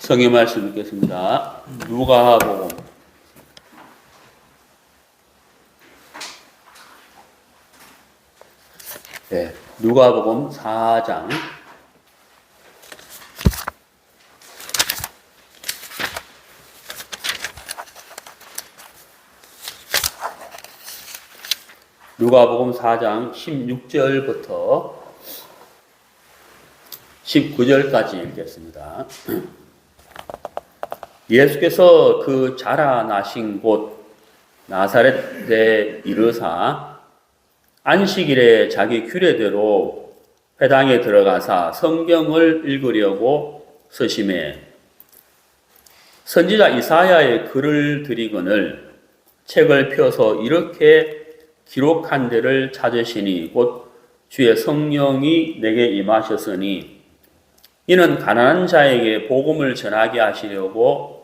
성경 말씀 읽겠습니다. 누가복음 4장 16절부터 19절까지 읽겠습니다. 예수께서 그 자라나신 곳 나사렛에 이르사 안식일에 자기 규례대로 회당에 들어가사 성경을 읽으려고 서심해 선지자 이사야의 글을 드리거늘 책을 펴서 이렇게 기록한 데를 찾으시니 곧 주의 성령이 내게 임하셨으니 이는 가난한 자에게 복음을 전하게 하시려고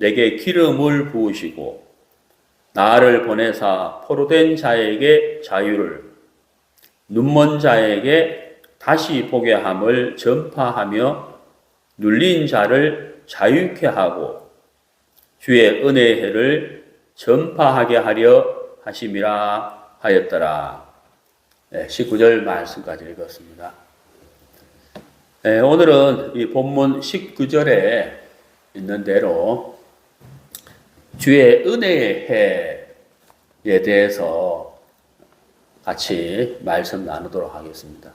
내게 기름을 부으시고 나를 보내사 포로된 자에게 자유를 눈먼 자에게 다시 보게 함을 전파하며 눌린 자를 자유케 하고 주의 은혜의 해를 전파하게 하려 하심이라 하였더라. 19절 말씀까지 읽었습니다. 오늘은 이 본문 19절에 있는 대로 주의 은혜의 해에 대해서 같이 말씀 나누도록 하겠습니다.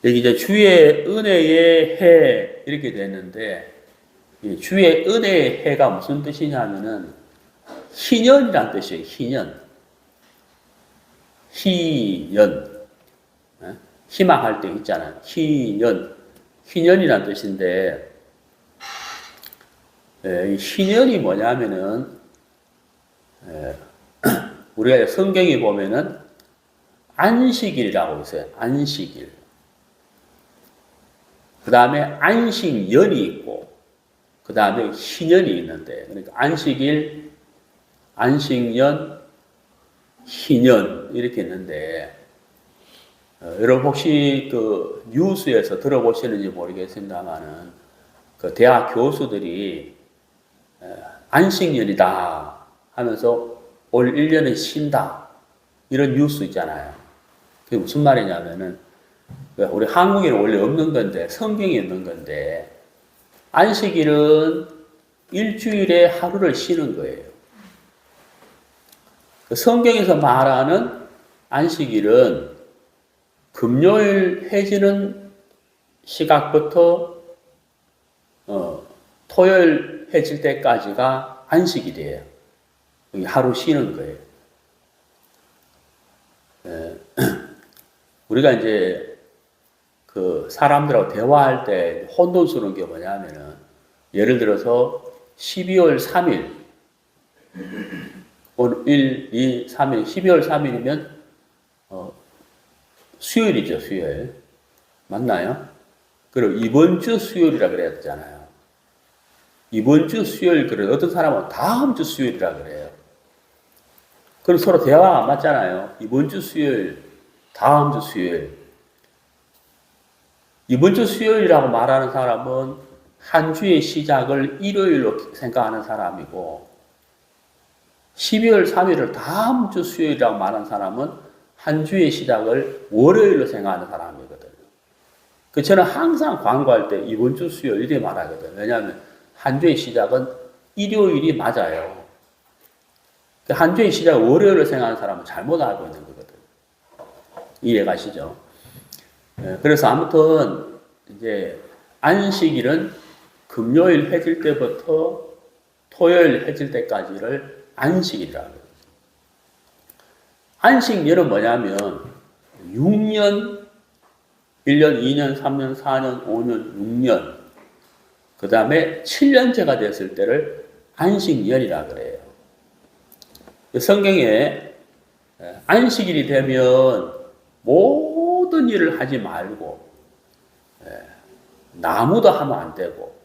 여기 이제 주의 은혜의 해 이렇게 되는데 이 주의 은혜의 해가 무슨 뜻이냐면은 희년이란 뜻이에요. 희년. 희망할 때 있잖아요. 희년이란 뜻인데 이 희년이 뭐냐면은 우리가 성경에 보면은 안식일이라고 있어요. 안식일. 그 다음에 안식년이 있고 그 다음에 희년이 있는데 그러니까 안식일, 안식년, 희년 이렇게 있는데 여러분 혹시 그 뉴스에서 들어보시는지 모르겠습니다만은 그 대학 교수들이 안식년이다 하면서 올 1년은 쉰다 이런 뉴스 있잖아요. 그게 무슨 말이냐면은 우리 한국에는 원래 없는 건데 성경에 있는 건데 안식일은 일주일에 하루를 쉬는 거예요. 그 성경에서 말하는 안식일은 금요일 해지는 시각부터 토요일 해질 때까지가 안식일이에요. 하루 쉬는 거예요. 우리가 이제 그 사람들하고 대화할 때 혼돈 쓰는 게 뭐냐면은 예를 들어서 12월 3일 오늘 1, 2, 3일 12월 3일이면 수요일이죠. 수요일 맞나요? 그리고 이번 주 수요일이라 그래야 되잖아요. 이번 주 수요일 그래요. 어떤 사람은 다음 주 수요일이라 그래요. 그럼 서로 대화가 안 맞잖아요. 이번 주 수요일, 다음 주 수요일. 이번 주 수요일이라고 말하는 사람은 한 주의 시작을 일요일로 생각하는 사람이고 12월 3일을 다음 주 수요일이라고 말하는 사람은 한 주의 시작을 월요일로 생각하는 사람이거든요. 그 저는 항상 광고할 때 이번 주 수요일 이렇게 말하거든요. 왜냐하면 한 주의 시작은 일요일이 맞아요. 한 주의 시작을 월요일로 생각하는 사람은 잘못 알고 있는 거거든요. 이해가시죠? 그래서 아무튼 이제 안식일은 금요일 해질 때부터 토요일 해질 때까지를 안식일이라고 해요. 안식일은 뭐냐면 6년, 1년, 2년, 3년, 4년, 5년, 6년 그 다음에 7년째가 됐을 때를 안식년이라 그래요. 성경에 안식일이 되면 모든 일을 하지 말고 나무도 하면 안 되고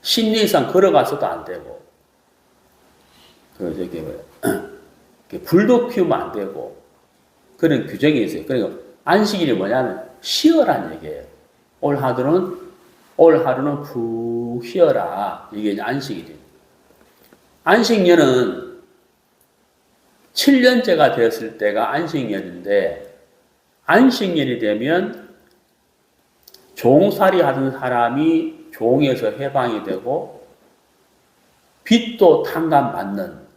신리 이상 걸어가서도 안 되고 불도 피우면 안 되고 그런 규정이 있어요. 그러니까 안식일이 뭐냐면 쉬어란 얘기예요. 올 하루는 오늘 하루는 푹 쉬어라. 이게 이제 안식일이에요. 안식년은 7년째가 되었을 때가 안식년인데, 안식년이 되면 종살이 하던 사람이 종에서 해방이 되고 빚도 탕감받는,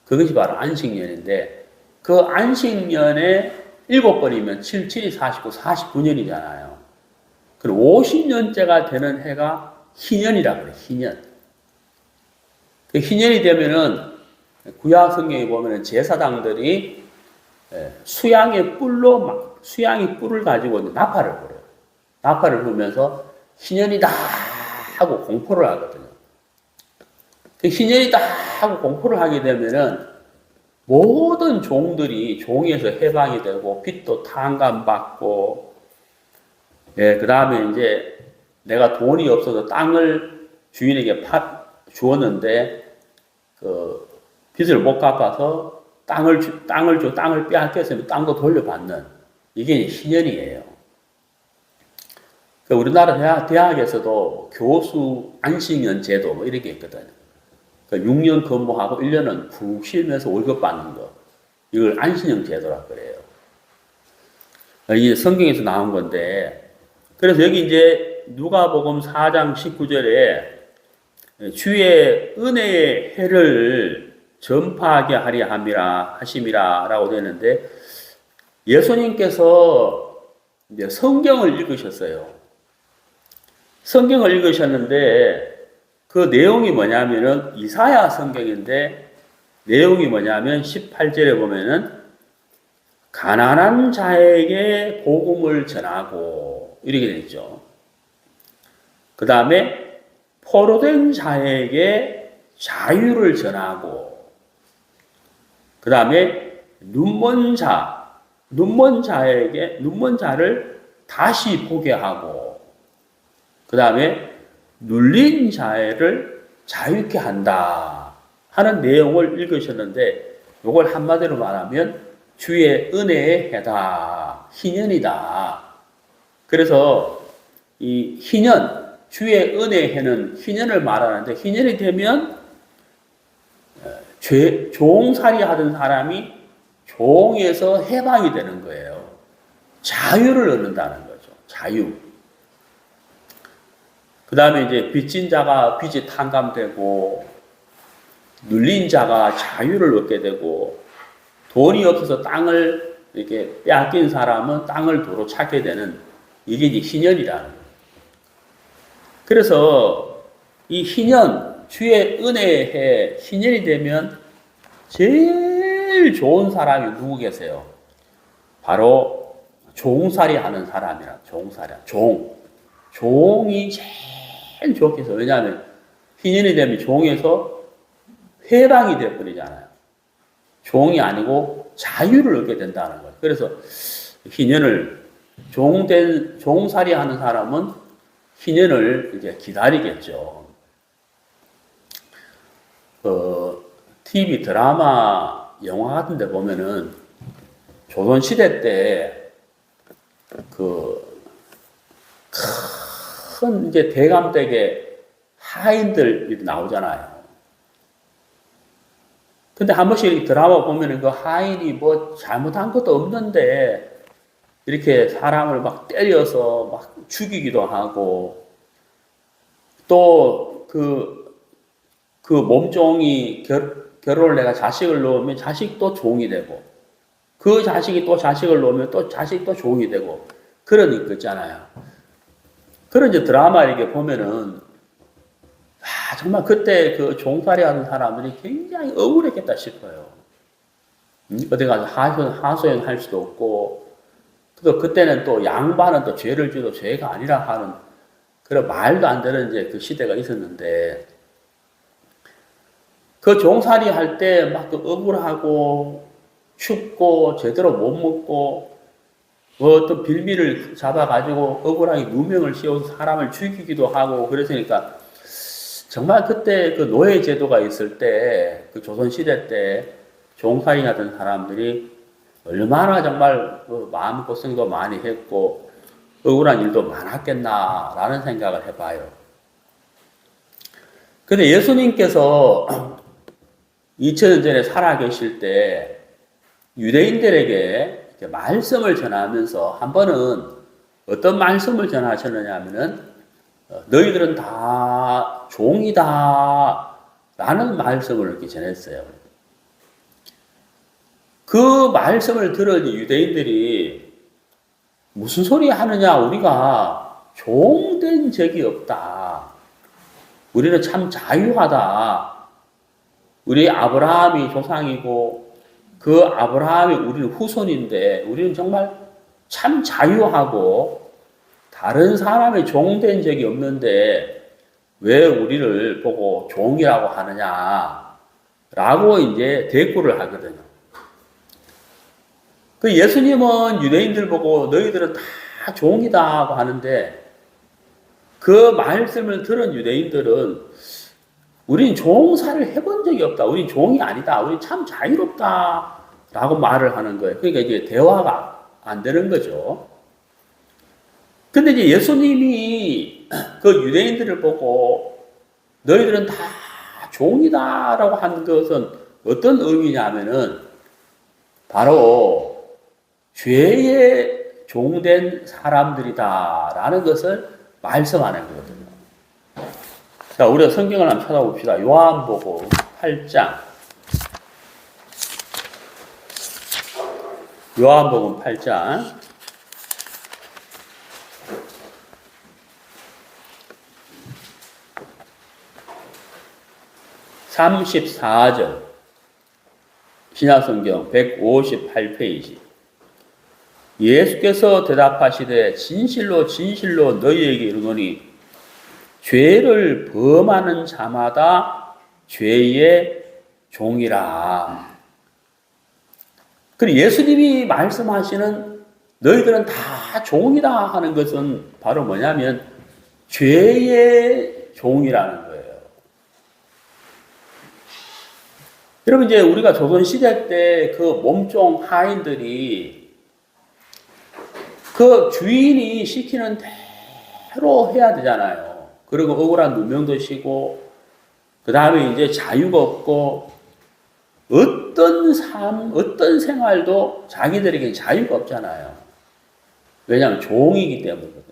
그것이 바로 안식년인데, 그 안식년에 7번이면 7, 7이 49, 49년이잖아요. 그리고 50년째가 되는 해가 희년이라고 그래요. 희년. 그 희년이 되면은 구약 성경에 보면은 제사장들이 수양의 뿔을 가지고 나팔을 불어요. 나팔을 불면서 희년이다 하고 공포를 하거든요. 그 희년이다 하고 공포를 하게 되면은 모든 종들이 종에서 해방이 되고 빚도 탕감받고, 그 다음에 이제 내가 돈이 없어서 땅을 주인에게 주었는데 그 빚을 못 갚아서 땅을 빼앗겼으면 땅도 돌려받는, 이게 희년이에요. 우리나라 대학에서도 교수 안식년 제도 뭐 이렇게 있거든요. 6년 근무하고 1년은 푹 쉬면서 월급 받는 거. 이걸 안식년 제도라고 그래요. 이게 성경에서 나온 건데, 그래서 여기 이제 누가복음 4장 19절에 주의 은혜의 해를 전파하게 하려 하심이라 라고 되는데, 예수님께서 이제 성경을 읽으셨어요. 성경을 읽으셨는데 그 내용이 뭐냐면은 이사야 성경인데, 내용이 뭐냐면 18절에 보면은 가난한 자에게 복음을 전하고 이렇게 되어 있죠. 그 다음에 포로된 자에게 자유를 전하고, 그 다음에 눈먼 자를 다시 보게 하고, 그 다음에 눌린 자를 자유케 한다 하는 내용을 읽으셨는데, 이걸 한마디로 말하면 주의 은혜의 해다, 희년이다. 그래서 이 희년, 주의 은혜의 해는 희년을 말하는데, 희년이 되면 종살이 하던 사람이 종에서 해방이 되는 거예요. 자유를 얻는다는 거죠. 자유. 그 다음에 이제 빚진 자가 빚이 탕감되고, 눌린 자가 자유를 얻게 되고, 돈이 없어서 땅을 이렇게 빼앗긴 사람은 땅을 도로 찾게 되는, 이게 이제 희년이라는 거예요. 그래서 이 희년, 주의 은혜의 해, 희년이 되면 제일 좋은 사람이 누구 계세요? 바로 종살이 하는 사람이라, 종이 제일 좋겠어요. 왜냐하면 희년이 되면 종에서 해방이 되어버리잖아요. 종이 아니고 자유를 얻게 된다는 거예요. 그래서 희년을, 종살이 하는 사람은 희년을 이제 기다리겠죠. TV 드라마, 영화 같은 데 보면은 조선시대 때 큰 이제 대감댁에 하인들이 나오잖아요. 근데 한 번씩 드라마 보면은 그 하인이 뭐 잘못한 것도 없는데 이렇게 사람을 막 때려서 막 죽이기도 하고, 또 그 몸종이 결혼을 내가 자식을 놓으면 자식도 종이 되고, 그 자식이 또 자식을 놓으면 또 자식도 종이 되고, 그런 거 있잖아요. 그런 이제 드라마 이렇게 보면은, 정말 그때 그 종살이 하는 사람들이 굉장히 억울했겠다 싶어요. 어디 가서 하소연 할 수도 없고, 또 그때는 또 양반은 또 죄를 지어도 죄가 아니라 하는 그런 말도 안 되는 이제 그 시대가 있었는데, 그 종살이 할 때 막 억울하고 춥고 제대로 못 먹고, 뭐 어떤 빌미를 잡아가지고 억울하게 누명을 씌워서 사람을 죽이기도 하고 그랬으니까, 정말 그때 그 노예 제도가 있을 때, 그 조선시대 때 종살이 하던 사람들이 얼마나 정말 그 마음고생도 많이 했고, 억울한 일도 많았겠나라는 생각을 해봐요. 근데 예수님께서 2000년 전에 살아계실 때 유대인들에게 이렇게 말씀을 전하면서 한 번은 어떤 말씀을 전하셨느냐 하면은 너희들은 다 종이다 라는 말씀을 이렇게 전했어요. 그 말씀을 들은 유대인들이 무슨 소리 하느냐, 우리가 종된 적이 없다. 우리는 참 자유하다. 우리 아브라함이 조상이고 그 아브라함이 우리는 후손인데 우리는 정말 참 자유하고 다른 사람의 종된 적이 없는데 왜 우리를 보고 종이라고 하느냐 라고 이제 대꾸를 하거든요. 그 예수님은 유대인들 보고 너희들은 다 종이다 하는데 그 말씀을 들은 유대인들은 우린 종사를 해본 적이 없다. 우린 종이 아니다. 우린 참 자유롭다. 라고 말을 하는 거예요. 그러니까 이제 대화가 안 되는 거죠. 근데 이제 예수님이 그 유대인들을 보고 너희들은 다 종이다. 라고 한 것은 어떤 의미냐면은 바로 죄에 종된 사람들이다. 라는 것을 말씀하는 거거든요. 자, 우리가 성경을 한번 찾아봅시다. 요한복음 8장. 요한복음 8장. 34절. 신약성경 158페이지. 예수께서 대답하시되 진실로 진실로 너희에게 이르노니 죄를 범하는 자마다 죄의 종이라. 그리고 예수님이 말씀하시는 너희들은 다 종이다 하는 것은 바로 뭐냐면 죄의 종이라는 거예요. 여러분, 이제 우리가 조선시대 때 그 몸종 하인들이 그 주인이 시키는 대로 해야 되잖아요. 그리고 억울한 누명도 쉬고, 그 다음에 이제 자유가 없고, 어떤 삶, 어떤 생활도 자기들에게 자유가 없잖아요. 왜냐하면 종이기 때문이거든요.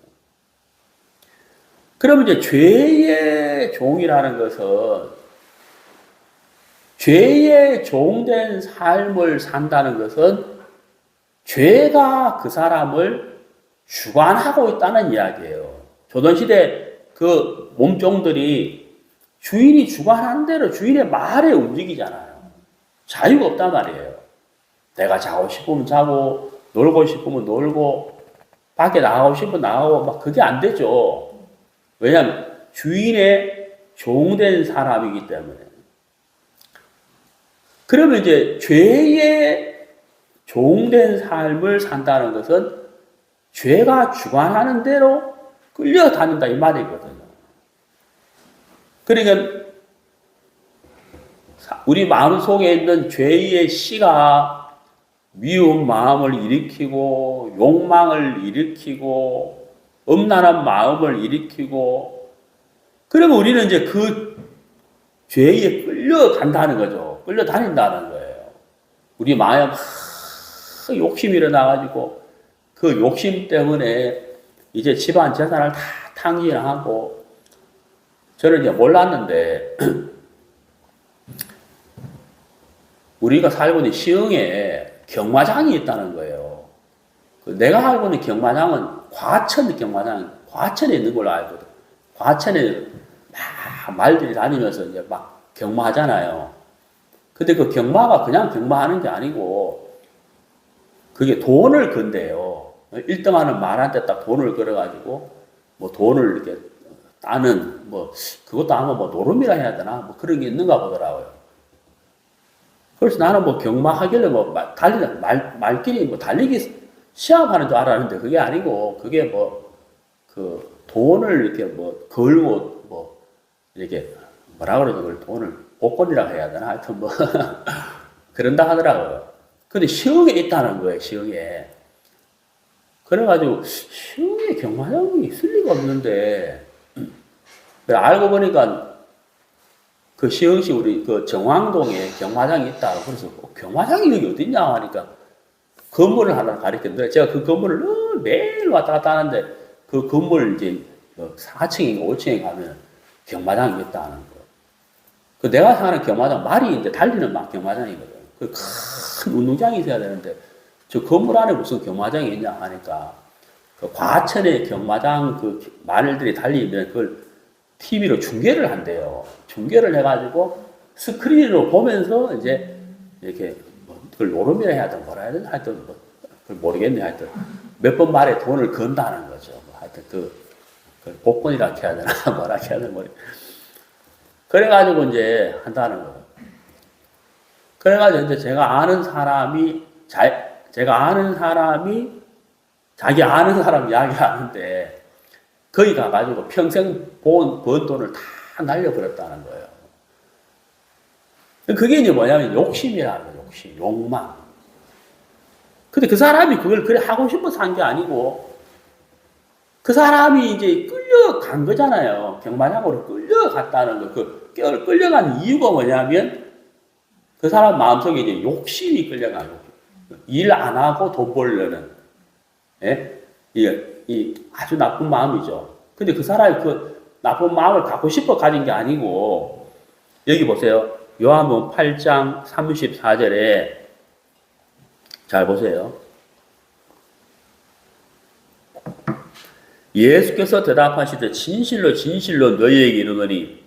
그러면 이제 죄의 종이라는 것은 죄의 종된 삶을 산다는 것은 죄가 그 사람을 주관하고 있다는 이야기예요. 조선시대 그 몸종들이 주인이 주관한 대로 주인의 말에 움직이잖아요. 자유가 없단 말이에요. 내가 자고 싶으면 자고, 놀고 싶으면 놀고, 밖에 나가고 싶으면 나가고, 막 그게 안 되죠. 왜냐하면 주인의 종된 사람이기 때문에. 그러면 이제 죄의 종된 삶을 산다는 것은 죄가 주관하는 대로 끌려다닌다 이 말이거든요. 그러니까 우리 마음속에 있는 죄의 씨가 미운 마음을 일으키고 욕망을 일으키고 음란한 마음을 일으키고, 그러면 우리는 이제 그 죄에 끌려간다는 거죠. 끌려다닌다는 거예요. 우리 마음에 막 욕심이 일어나가지고 그 욕심 때문에 이제 집안 재산을 다 탕진하고, 저는 이제 몰랐는데 우리가 살고 있는 시흥에 경마장이 있다는 거예요. 내가 알고 있는 경마장은 과천 경마장, 과천에 있는 걸로 알거든. 과천에 막 말들이 다니면서 이제 막 경마하잖아요. 근데 그 경마가 그냥 경마하는 게 아니고 그게 돈을 건대요. 1등하는 말한테 딱 돈을 걸어가지고 뭐 돈을 이렇게 따는 뭐 그것도 아마 뭐 노름이라 해야 되나 뭐 그런 게 있는가 보더라고요. 그래서 나는 뭐 경마하길래 뭐 달리는 말끼리 뭐 달리기 시합하는 줄 알았는데 그게 아니고 그게 뭐 그 돈을 이렇게 뭐 걸고 뭐 이렇게 뭐라 그러죠? 그걸 돈을 복권이라고 해야 되나 하여튼 뭐 그런다 하더라고요. 근데 시흥에 있다는 거예요. 시흥에. 그래가지고 시흥에 경마장이 있을 리가 없는데 알고 보니까 그 시흥시 우리 그 정왕동에 경마장이 있다. 그래서 경마장이 여기 어딨냐 하니까 건물을 하나 가리켰는데 제가 그 건물을 매일 왔다 갔다 하는데 그 건물 이제 4층인가 5층에 가면 경마장이 있다는 거. 그 내가 사는 경마장 말이 이제 달리는 막 경마장이거든. 그 큰 운동장이 있어야 되는데 저 건물 안에 무슨 경마장이 있냐 하니까 그 과천에 경마장 그 말들이 달리면 그걸 TV로 중계를 한대요. 중계를 해가지고 스크린으로 보면서 이제 이렇게 뭐 그걸 노름이라 해야 되나 뭐라 해야 되나 하여튼 뭐 그걸 모르겠네 하여튼 몇 번 말에 돈을 건다는 거죠. 뭐 하여튼 그 복권이라 해야 되나 뭐라 해야 되나 모르. 그래가지고 이제 한다는 거예요. 그래가지고 이제 제가 아는 사람이 자기 아는 사람 이야기하는데 거기 가가지고 평생 번 돈을 다 날려버렸다는 거예요. 그게 이제 뭐냐면 욕심이라는 거예요. 욕심, 욕망. 근데 그 사람이 그걸 그래 하고 싶어서 한 게 아니고 그 사람이 이제 끌려간 거잖아요. 경마장으로 끌려갔다는 거. 그 끌려간 이유가 뭐냐면 그 사람 마음속에 이제 욕심이 끌려가요. 일 안 하고 돈 벌려는. 예? 이 아주 나쁜 마음이죠. 근데 그 사람이 그 나쁜 마음을 갖고 싶어 가진 게 아니고, 여기 보세요. 요한복음 8장 34절에, 잘 보세요. 예수께서 대답하시되 진실로 진실로 너희에게 이르노니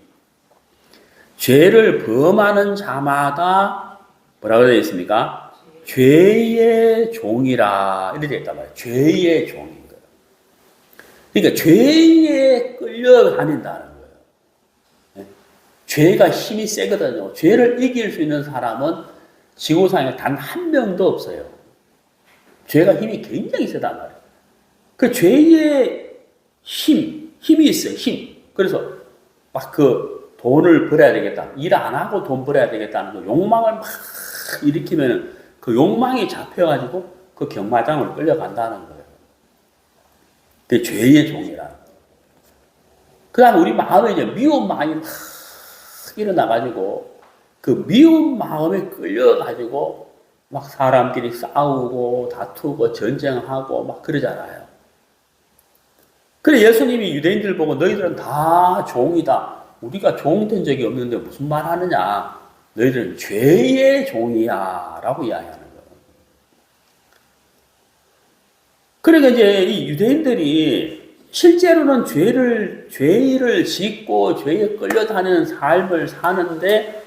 죄를 범하는 자마다 뭐라고 되어 있습니까? 죄의 종이라 이렇게 되어 있단 말이에요. 죄의 종인 거예요. 그러니까 죄에 끌려다닌다는 거예요. 네? 죄가 힘이 세거든요. 죄를 이길 수 있는 사람은 지구상에 단 한 명도 없어요. 죄가 힘이 굉장히 세단 말이에요. 그 죄의 힘이 있어요. 힘. 그래서 막 그 돈을 벌어야 되겠다. 일 안 하고 돈 벌어야 되겠다는 그 욕망을 막 일으키면 그 욕망이 잡혀가지고 그 경마장으로 끌려간다는 거예요. 그게 죄의 종이라. 그 다음에 우리 마음에 이제 미운 마음이 막 일어나가지고 그 미운 마음에 끌려가지고 막 사람끼리 싸우고 다투고 전쟁하고 막 그러잖아요. 그래 예수님이 유대인들 보고 너희들은 다 종이다. 우리가 종 된 적이 없는데 무슨 말 하느냐. 너희들은 죄의 종이야 라고 이야기하는 거예요. 그러니까 이제 이 유대인들이 실제로는 죄를 짓고 죄에 끌려다니는 삶을 사는데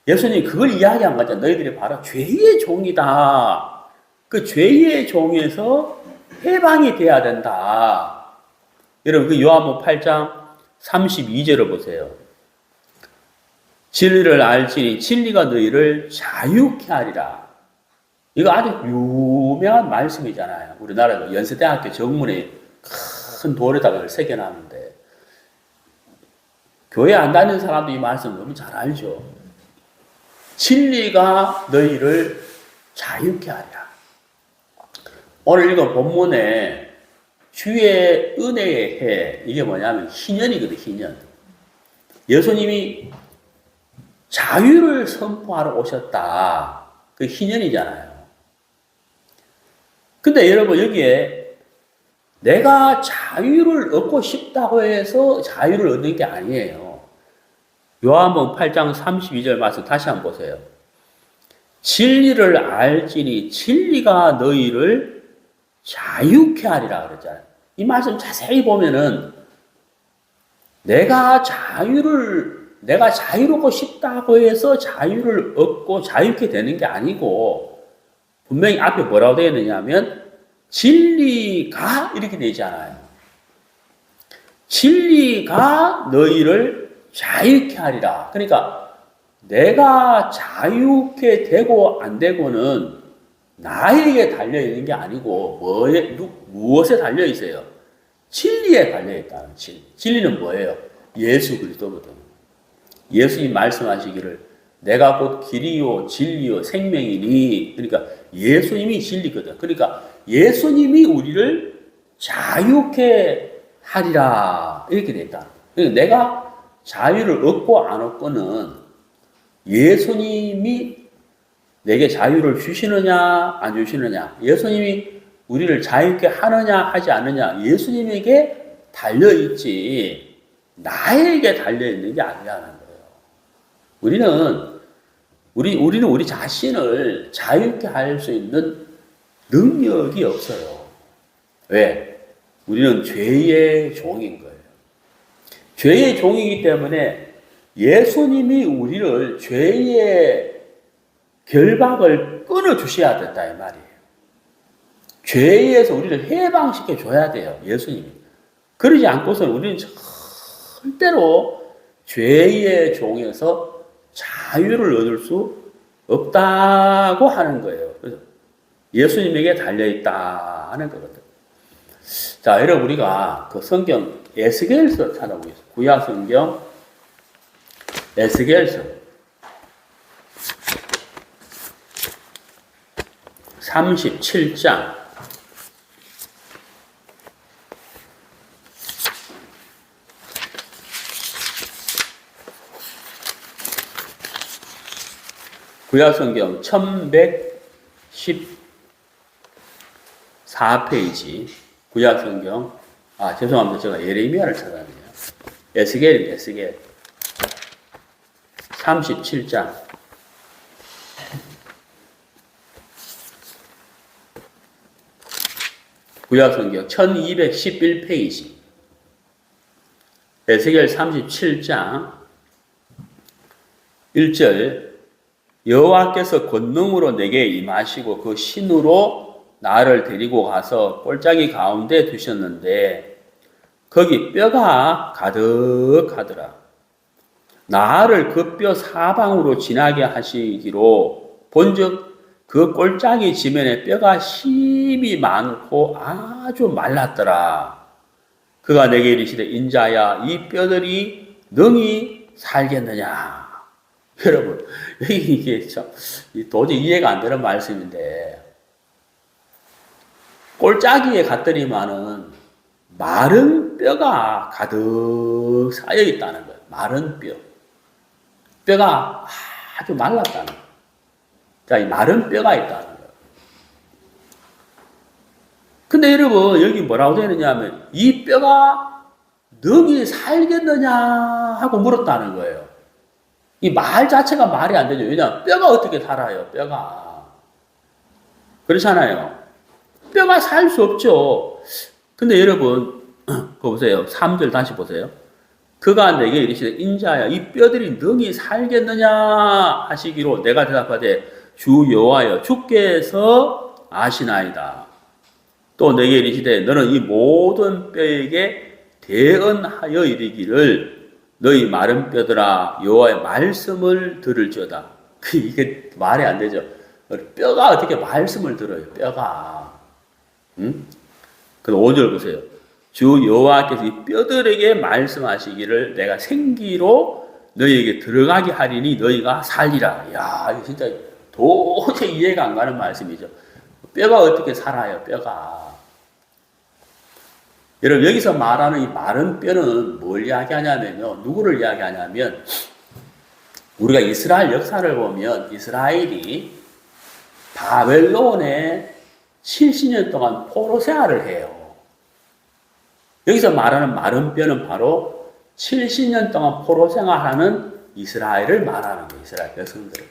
예수님이 그걸 이야기한 거죠. 너희들이 바로 죄의 종이다. 그 죄의 종에서 해방이 돼야 된다. 여러분 그 요한복음 8장 32절을 보세요. 진리를 알지니 진리가 너희를 자유케 하리라. 이거 아주 유명한 말씀이잖아요. 우리나라 연세대학교 정문에 큰 돌에다가 이걸 새겨놨는데 교회 안 다니는 사람도 이 말씀 너무 잘 알죠. 진리가 너희를 자유케 하리라. 오늘 읽은 본문에 주의 은혜의 해, 이게 뭐냐면 희년이거든, 희년. 예수님이 자유를 선포하러 오셨다. 그 희년이잖아요. 근데 여러분 여기에 내가 자유를 얻고 싶다고 해서 자유를 얻는 게 아니에요. 요한복음 8장 32절 말씀 다시 한번 보세요. 진리를 알지니 진리가 너희를 자유케 하리라 그랬잖아요. 이 말씀 자세히 보면은 내가 자유롭고 싶다고 해서 자유를 얻고 자유케 되는 게 아니고 분명히 앞에 뭐라고 되어 있느냐면 진리가 이렇게 되잖아요. 진리가 너희를 자유케 하리라. 그러니까 내가 자유케 되고 안 되고는 나에게 달려있는 게 아니고 무엇에 달려있어요? 진리에 달려있다는 진리. 진리는 뭐예요? 예수 그리스도거든. 예수님 말씀하시기를 내가 곧 길이요 진리요 생명이니. 그러니까 예수님이 진리거든. 그러니까 예수님이 우리를 자유케 하리라 이렇게 됐다. 그러니까 내가 자유를 얻고 안 얻고는 예수님이 내게 자유를 주시느냐 안 주시느냐, 예수님이 우리를 자유케 하느냐 하지 않느냐, 예수님에게 달려있지 나에게 달려있는 게 아니라는 거예요. 우리는 우리 자신을 자유케 할 수 있는 능력이 없어요. 왜? 우리는 죄의 종인 거예요. 죄의 종이기 때문에 예수님이 우리를 죄의 결박을 끊어주셔야 된다 이 말이에요. 죄에서 우리를 해방시켜 줘야 돼요. 예수님이. 그러지 않고서는 우리는 절대로 죄의 종에서 자유를 얻을 수 없다고 하는 거예요. 그래서 예수님에게 달려있다 하는 거거든요. 자, 여러분 우리가 그 성경 에스겔서 찾아보겠습니다. 구약 성경 에스겔서 37장 구약성경 1114페이지 구약성경 죄송합니다. 제가 예레미야를 찾았네요. 에스겔입니다. 에스겔 37장 구약성경 1211페이지 에스겔 37장 1절 여호와께서 권능으로 내게 임하시고 그 신으로 나를 데리고 가서 골짜기 가운데 두셨는데 거기 뼈가 가득하더라. 나를 그 뼈 사방으로 지나게 하시기로 본즉 그 골짜기 지면에 뼈가 심이 많고 아주 말랐더라. 그가 내게 이르시되 인자야 이 뼈들이 능히 살겠느냐. 여러분 이게 참 도저히 이해가 안 되는 말씀인데 골짜기에 갔더니만은 마른 뼈가 가득 쌓여 있다는 거예요. 마른 뼈가 아주 말랐다는 거예요. 자, 이 마른 뼈가 있다는 거예요. 근데 여러분 여기 뭐라고 되어 있느냐면 이 뼈가 능히 살겠느냐 하고 물었다는 거예요. 이 말 자체가 말이 안 되죠. 왜냐하면 뼈가 어떻게 살아요? 뼈가 그렇잖아요. 뼈가 살 수 없죠. 근데 여러분 그거 보세요. 3절 다시 보세요. 그가 내게 이르시되 인자야 이 뼈들이 능히 살겠느냐 하시기로 내가 대답하되 주 여호와여 주께서 아시나이다. 또 내게 이르시되 너는 이 모든 뼈에게 대언하여 이르기를 너희 마른 뼈들아 여호와의 말씀을 들을지어다. 이게 말이 안 되죠. 뼈가 어떻게 말씀을 들어요? 뼈가. 응? 그럼 5절 보세요. 주 여호와께서 이 뼈들에게 말씀하시기를 내가 생기로 너희에게 들어가게 하리니 너희가 살리라. 야, 이거 진짜 도저히 이해가 안 가는 말씀이죠. 뼈가 어떻게 살아요? 뼈가. 여러분 여기서 말하는 이 마른 뼈는 뭘 이야기하냐면요. 누구를 이야기하냐면 우리가 이스라엘 역사를 보면 이스라엘이 바벨론에 70년 동안 포로 생활을 해요. 여기서 말하는 마른 뼈는 바로 70년 동안 포로 생활하는 이스라엘을 말하는 거예요. 이스라엘 백성들을.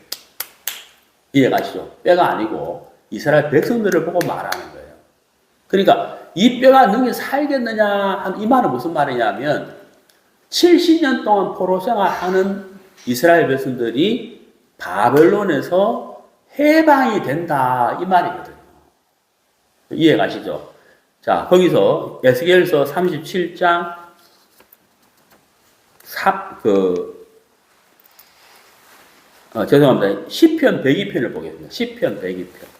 이해가시죠? 뼈가 아니고 이스라엘 백성들을 보고 말하는 거예요. 그러니까 이 뼈가 능히 살겠느냐 하는 이 말은 무슨 말이냐면 70년 동안 포로 생활하는 이스라엘 백성들이 바벨론에서 해방이 된다 이 말이거든요. 이해가시죠? 자, 거기서 에스겔서 37장 죄송합니다. 시편 102편을 보겠습니다. 시편 102편.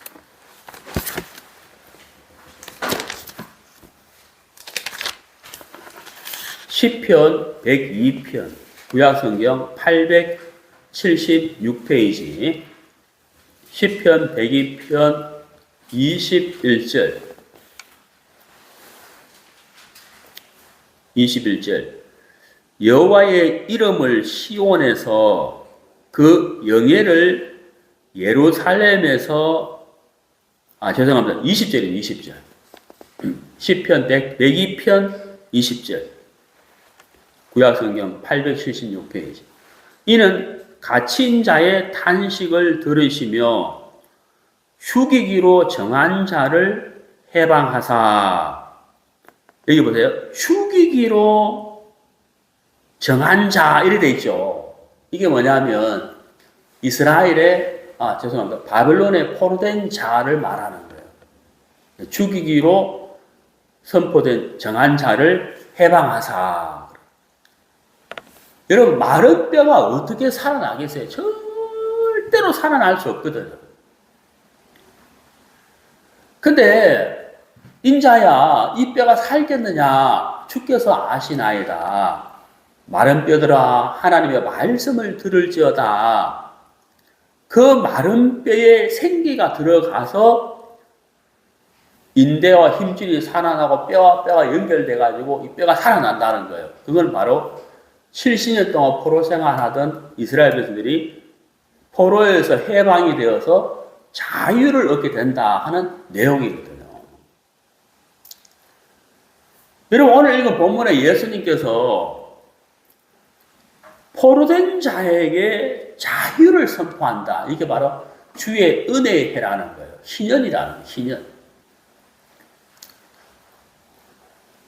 시편 102편. 구약성경 876페이지. 시편 102편 21절. 21절. 여호와의 이름을 시온에서 그 영예를 예루살렘에서 죄송합니다. 20절이에요. 20절. 시편 102편 20절. 구약성경 876페이지. 이는 갇힌 자의 탄식을 들으시며 죽이기로 정한 자를 해방하사. 여기 보세요. 죽이기로 정한 자 이렇게 돼 있죠. 이게 뭐냐면 이스라엘의 죄송합니다. 바벨론에 포로된 자를 말하는 거예요. 죽이기로 선포된 정한 자를 해방하사. 여러분, 마른 뼈가 어떻게 살아나겠어요? 절대로 살아날 수 없거든요. 근데 인자야 이 뼈가 살겠느냐? 주께서 아시나이다. 마른 뼈들아 하나님의 말씀을 들을지어다. 그 마른 뼈에 생기가 들어가서 인대와 힘줄이 살아나고 뼈와 뼈가 연결돼가지고 이 뼈가 살아난다는 거예요. 그건 바로 70년 동안 포로 생활하던 이스라엘 백성들이 포로에서 해방이 되어서 자유를 얻게 된다 하는 내용이거든요. 여러분, 오늘 읽은 본문에 예수님께서 포로된 자에게 자유를 선포한다. 이게 바로 주의 은혜의 해라는 거예요. 희년이라는 거예요. 희년.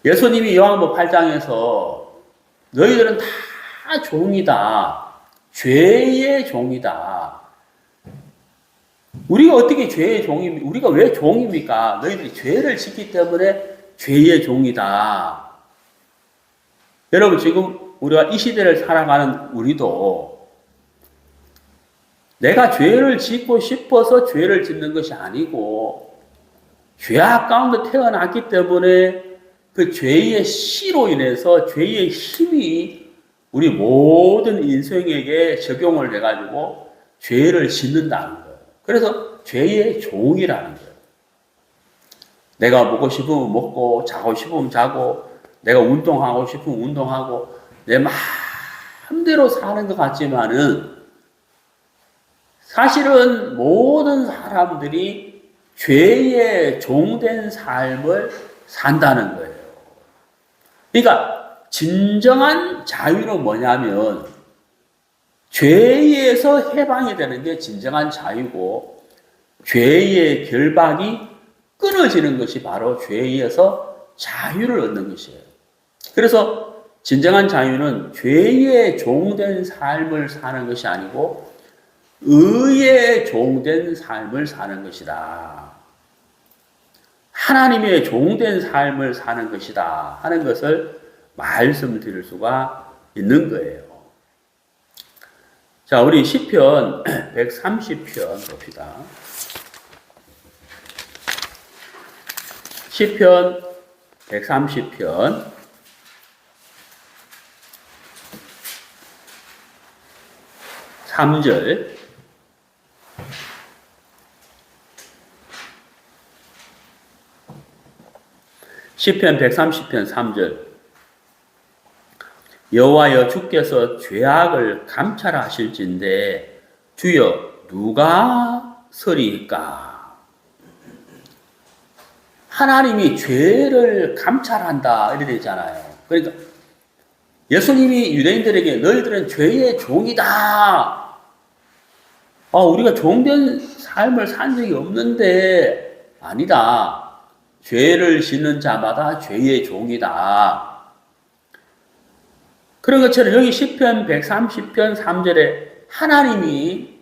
예수님이 요한복음 8장에서 너희들은 다 종이다. 죄의 종이다. 우리가 어떻게 죄의 종입니까? 우리가 왜 종입니까? 너희들이 죄를 짓기 때문에 죄의 종이다. 여러분, 지금 우리가 이 시대를 살아가는 우리도 내가 죄를 짓고 싶어서 죄를 짓는 것이 아니고 죄악 가운데 태어났기 때문에 그 죄의 씨로 인해서 죄의 힘이 우리 모든 인생에게 적용을 해가지고 죄를 짓는다는 거예요. 그래서 죄의 종이라는 거예요. 내가 먹고 싶으면 먹고 자고 싶으면 자고 내가 운동하고 싶으면 운동하고 내 마음대로 사는 것 같지만은 사실은 모든 사람들이 죄의 종된 삶을 산다는 거예요. 그러니까 진정한 자유는 뭐냐면 죄에서 해방이 되는 게 진정한 자유고 죄의 결박이 끊어지는 것이 바로 죄에서 자유를 얻는 것이에요. 그래서 진정한 자유는 죄의 종된 삶을 사는 것이 아니고 의의 종된 삶을 사는 것이다. 하나님의 종된 삶을 사는 것이다 하는 것을 말씀드릴 수가 있는 거예요. 자, 우리 시편 130편 봅시다. 시편 130편 3절. 시편 130편 3절. 여호와여 주께서 죄악을 감찰하실진대 주여 누가 서리이까? 하나님이 죄를 감찰한다 이렇게 되잖아요. 그러니까 예수님이 유대인들에게 너희들은 죄의 종이다. 우리가 종된 삶을 산 적이 없는데 아니다. 죄를 짓는 자마다 죄의 종이다. 그런 것처럼 여기 시편 130편 3절에 하나님이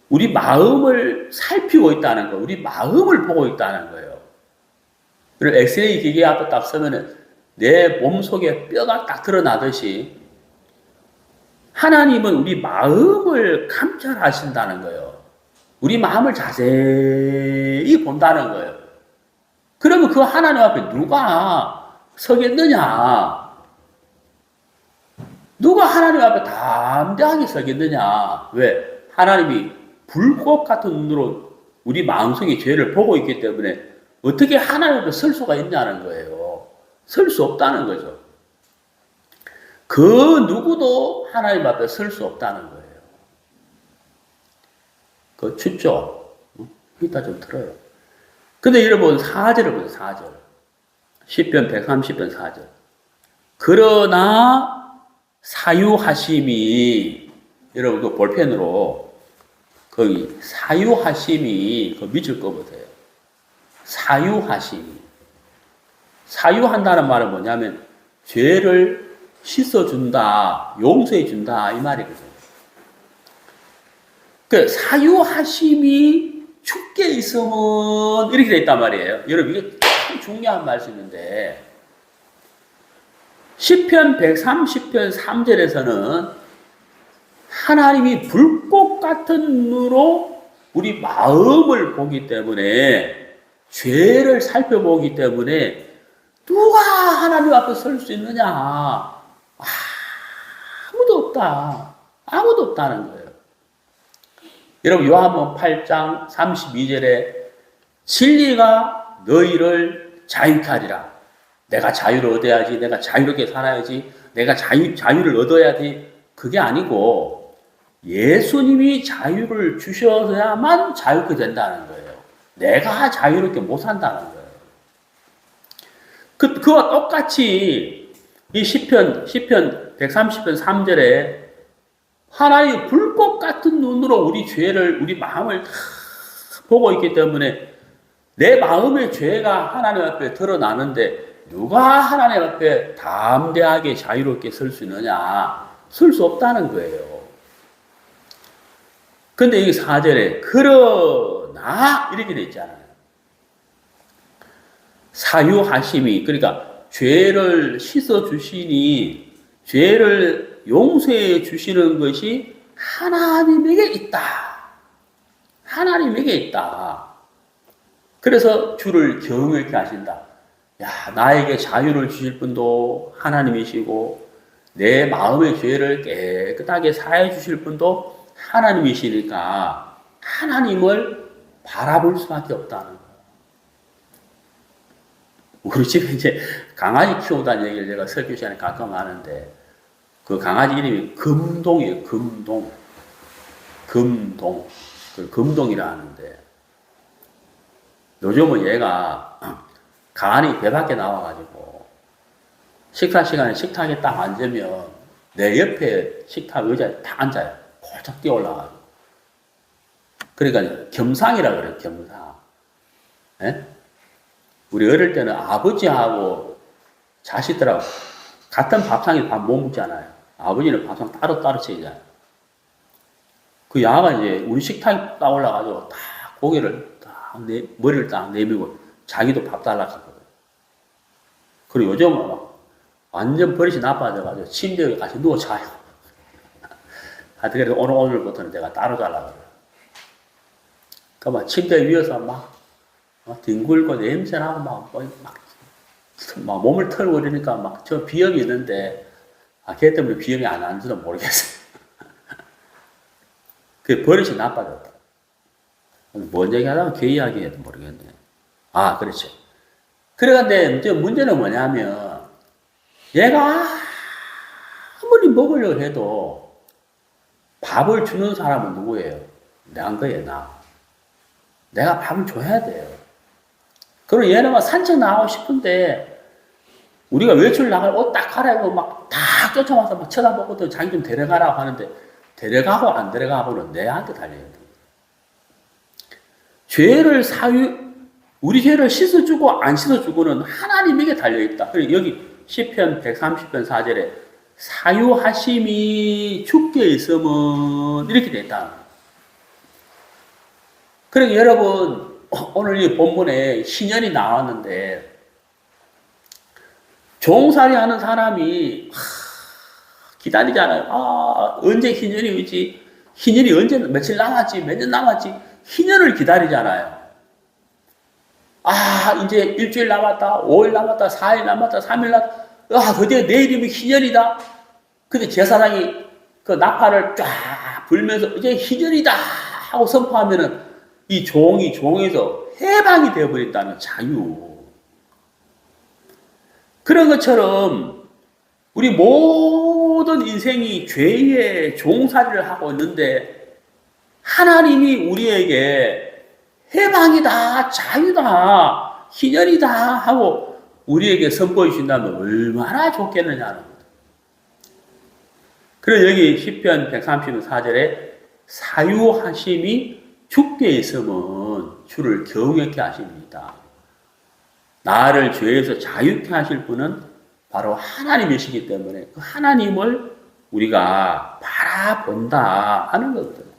우리 마음을 살피고 있다는 거예요. 우리 마음을 보고 있다는 거예요. 그리고 엑스레이 기계 앞에 딱 서면은 내 몸속에 뼈가 딱 드러나듯이 하나님은 우리 마음을 감찰하신다는 거예요. 우리 마음을 자세히 본다는 거예요. 그러면 그 하나님 앞에 누가 서겠느냐? 누가 하나님 앞에 담대하게 서겠느냐? 왜? 하나님이 불꽃 같은 눈으로 우리 마음속에 죄를 보고 있기 때문에 어떻게 하나님 앞에 설 수가 있냐는 거예요. 설 수 없다는 거죠. 그 누구도 하나님 앞에 설 수 없다는 거예요. 그 춥죠? 이따 좀 들어요. 근데 여러분 4절을 보세요. 4절. 시편 130편 4절. 그러나 사유하심이, 여러분 그 볼펜으로 거기 사유하심이 그 밑줄 꺼보세요. 사유하심이. 사유한다는 말은 뭐냐면 죄를 씻어준다, 용서해준다 이 말이거든요. 그 사유하심이 죽게 있으면 이렇게 돼 있단 말이에요. 여러분 이게 참 중요한 말씀인데 시편 130편 3절에서는 하나님이 불꽃 같은 눈으로 우리 마음을 보기 때문에 죄를 살펴보기 때문에 누가 하나님 앞에 설 수 있느냐? 아무도 없다. 아무도 없다는 거예요. 여러분 요한복음 8장 32절에 진리가 너희를 자유케 하리라. 내가 자유를 얻어야지. 내가 자유롭게 살아야지. 내가 자유를 얻어야지. 그게 아니고 예수님이 자유를 주셔야만 자유롭게 된다는 거예요. 내가 자유롭게 못 산다는 거예요. 그와 똑같이 이 시편 130편 3절에 하나님의 불꽃 같은 눈으로 우리 죄를, 우리 마음을 다 보고 있기 때문에 내 마음의 죄가 하나님 앞에 드러나는데 누가 하나님 앞에 담대하게 자유롭게 설 수 있느냐? 설 수 없다는 거예요. 근데 이 4절에 그러나 이렇게 돼 있잖아요. 사유하심이, 그러니까 죄를 씻어주시니 죄를 용서해 주시는 것이 하나님에게 있다. 하나님에게 있다. 그래서 주를 경외케 하신다. 야, 나에게 자유를 주실 분도 하나님이시고 내 마음의 죄를 깨끗하게 사해 주실 분도 하나님이시니까 하나님을 바라볼 수밖에 없다는 거예요. 우리 집에 이제 강아지 키운다는 얘기를 제가 설교 시간에 가끔 하는데 그 강아지 이름이 금동이에요. 금동. 그 금동이라 하는데 요즘은 얘가 가만히 배 밖에 나와가지고 식사 시간에 식탁에 딱 앉으면 내 옆에 식탁 의자에 딱 앉아요. 폴짝 뛰어 올라가지고. 그러니까 겸상이라 그래요. 겸상. 예? 우리 어릴 때는 아버지하고 자식들하고 같은 밥상에 밥 못 먹잖아요. 아버지는 밥상 따로따로 차리잖아요. 그 야가 이제 우리 식탁에 딱 올라가지고 딱 고개를 딱 머리를 딱 내밀고 자기도 밥 달라고 하거든요. 그리고 요즘은 막 완전 버릇이 나빠져가지고 침대에 같이 누워 자요. 하여튼 그래서 오늘부터는 내가 따로 자려고 그래요. 그러니까 막 침대 위에서 막 뒹굴고 냄새나고 막 몸을 털고 이러니까 막 저 비염이 있는데 걔 때문에 비염이 안 왔는지도 모르겠어요. 그 버릇이 나빠졌다. 뭔 얘기 하다가 걔 이야기 해도 모르겠네. 그렇지. 그런데 문제는 뭐냐면 얘가 아무리 먹으려고 해도 밥을 주는 사람은 누구예요? 내가 거예요, 나. 내가 밥을 줘야 돼요. 그럼 얘는 막 산책 나가고 싶은데 우리가 외출 나갈 옷 딱 갈아입고 막 다 쫓아와서 막 쳐다보고도 자기 좀 데려가라고 하는데 데려가고 안 데려가고는 내한테 달려야 돼. 우리 죄를 씻어주고 안 씻어주고는 하나님에게 달려있다. 그리고 여기 시편 130편 4절에 사유하심이 죽게 있으면 이렇게 됐다. 그러니까 여러분 오늘 이 본문에 희년이 나왔는데 종살이 하는 사람이 기다리잖아요. 언제 희년이 오지? 희년이 언제 며칠 남았지? 몇 년 남았지? 희년을 기다리잖아요. 이제 일주일 남았다, 5일 남았다, 4일 남았다, 3일 남았다. 드디어 내일이면 희년이다. 근데 제사장이 그 나팔을 쫙 불면서 이제 희년이다 하고 선포하면은 이 종이 종에서 해방이 되어버린다는 자유. 그런 것처럼 우리 모든 인생이 죄의 종살이를 하고 있는데 하나님이 우리에게 해방이다, 자유다, 희년이다 하고 우리에게 선보여 주신다면 얼마나 좋겠느냐는 거다. 그래서 여기 시편 134절에 사유하심이 주께 있으면 주를 경외케 하십니다. 나를 죄에서 자유케 하실 분은 바로 하나님이시기 때문에 그 하나님을 우리가 바라본다 하는 것들.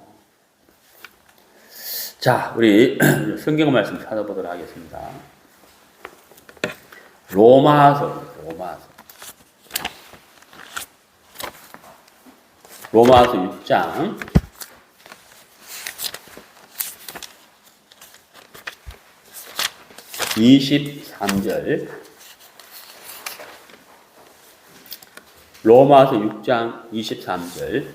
자, 우리 성경 말씀 찾아보도록 하겠습니다. 로마서 6장 23절. 로마서 6장 23절.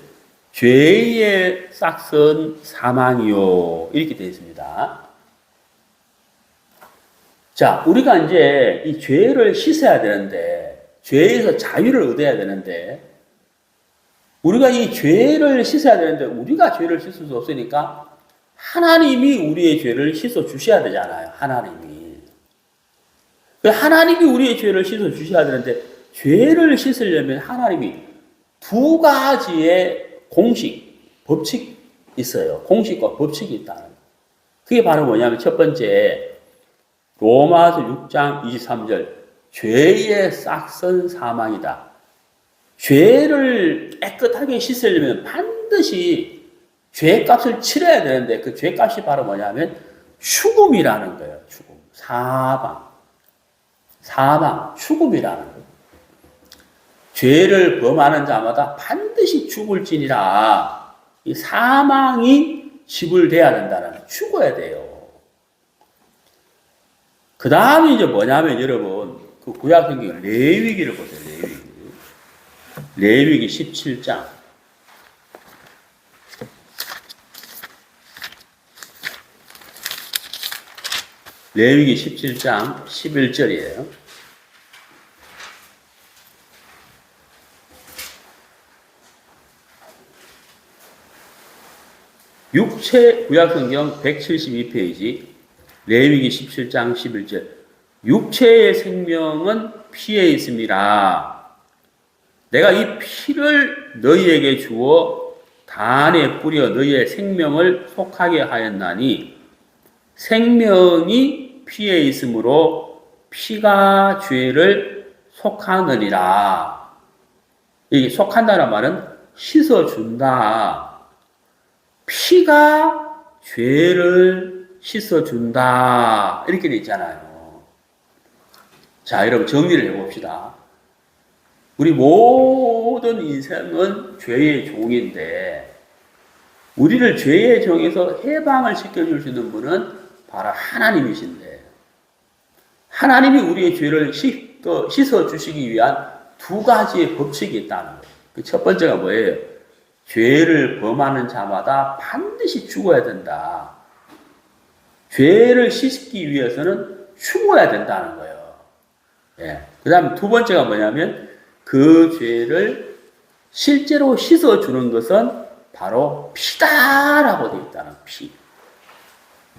죄의 싹은 사망이요. 이렇게 되어 있습니다. 자, 우리가 이제 이 죄를 씻어야 되는데, 죄에서 자유를 얻어야 되는데, 우리가 이 죄를 씻어야 되는데, 우리가 죄를 씻을 수 없으니까, 하나님이 우리의 죄를 씻어 주셔야 되잖아요. 하나님이 우리의 죄를 씻어 주셔야 되는데, 죄를 씻으려면 하나님이 두 가지의 공식, 법칙이 있어요. 공식과 법칙이 있다는 거예요. 그게 바로 뭐냐면 첫 번째, 로마서 6장 23절, 죄의 싹은 사망이다. 죄를 깨끗하게 씻으려면 반드시 죄값을 치러야 되는데 그 죄값이 바로 뭐냐면 죽음이라는 거예요. 죽음, 사망, 죽음이라는 거예요. 죄를 범하는 자마다 반드시 죽을지니라. 이 사망이 지불돼야 된다는 거예요. 죽어야 돼요. 그 다음에 이제 뭐냐면 여러분, 그 구약 성경 레위기를 보세요. 레위기 17장. 레위기 17장 11절이에요. 육체 구약성경 172페이지 레위기 17장 11절. 육체의 생명은 피에 있습니다. 내가 이 피를 너희에게 주어 단에 뿌려 너희의 생명을 속하게 하였나니 생명이 피에 있으므로 피가 죄를 속하느니라. 이게 속한다는 말은 씻어준다. 피가 죄를 씻어준다. 이렇게 돼 있잖아요. 자, 여러분 정리를 해봅시다. 우리 모든 인생은 죄의 종인데 우리를 죄의 종에서 해방을 시켜줄 수 있는 분은 바로 하나님이신데 하나님이 우리의 죄를 씻어주시기 위한 두 가지의 법칙이 있다는 거예요. 그 첫 번째가 뭐예요? 죄를 범하는 자마다 반드시 죽어야 된다. 죄를 씻기 위해서는 죽어야 된다는 거예요. 예. 그 다음에 두 번째가 뭐냐면 그 죄를 실제로 씻어주는 것은 바로 피다라고 되어 있다는 피.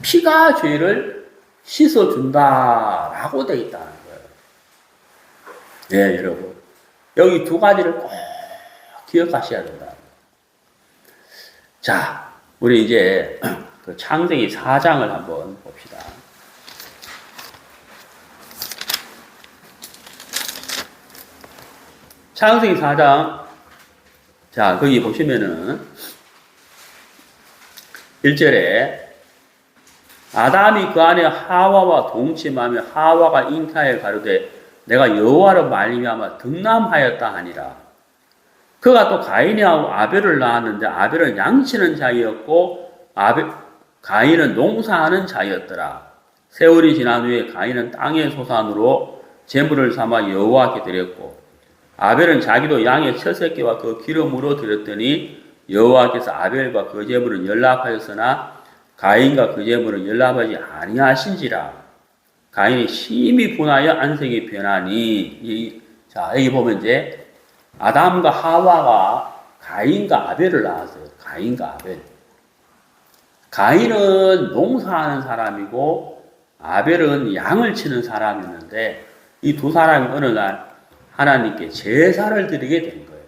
피가 죄를 씻어준다라고 되어 있다는 거예요. 네, 여러분. 여기 두 가지를 꼭 기억하셔야 된다. 자, 우리 이제 그 창세기 4장을 한번 봅시다. 창세기 4장. 자, 거기 보시면은 1절에 아담이 그 안에 하와와 동침하며 하와가 잉타에 가로되 내가 여호와로 말미암아 득남하였다 하니라. 그가 또 가인이하고 아벨을 낳았는데 아벨은 양치는 자이었고 가인은 농사하는 자이었더라. 세월이 지난 후에 가인은 땅의 소산으로 제물을 삼아 여호와께 드렸고 아벨은 자기도 양의 첫 새끼와 그 기름으로 드렸더니 여호와께서 아벨과 그 제물은 연락하였으나 가인과 그 제물을 연락하지 아니하신지라. 가인이 심히 분하여 안색이 변하니. 자, 여기 보면 이제 아담과 하와가 가인과 아벨을 낳았어요. 가인과 아벨. 가인은 농사하는 사람이고 아벨은 양을 치는 사람이었는데 이 두 사람이 어느 날 하나님께 제사를 드리게 된 거예요.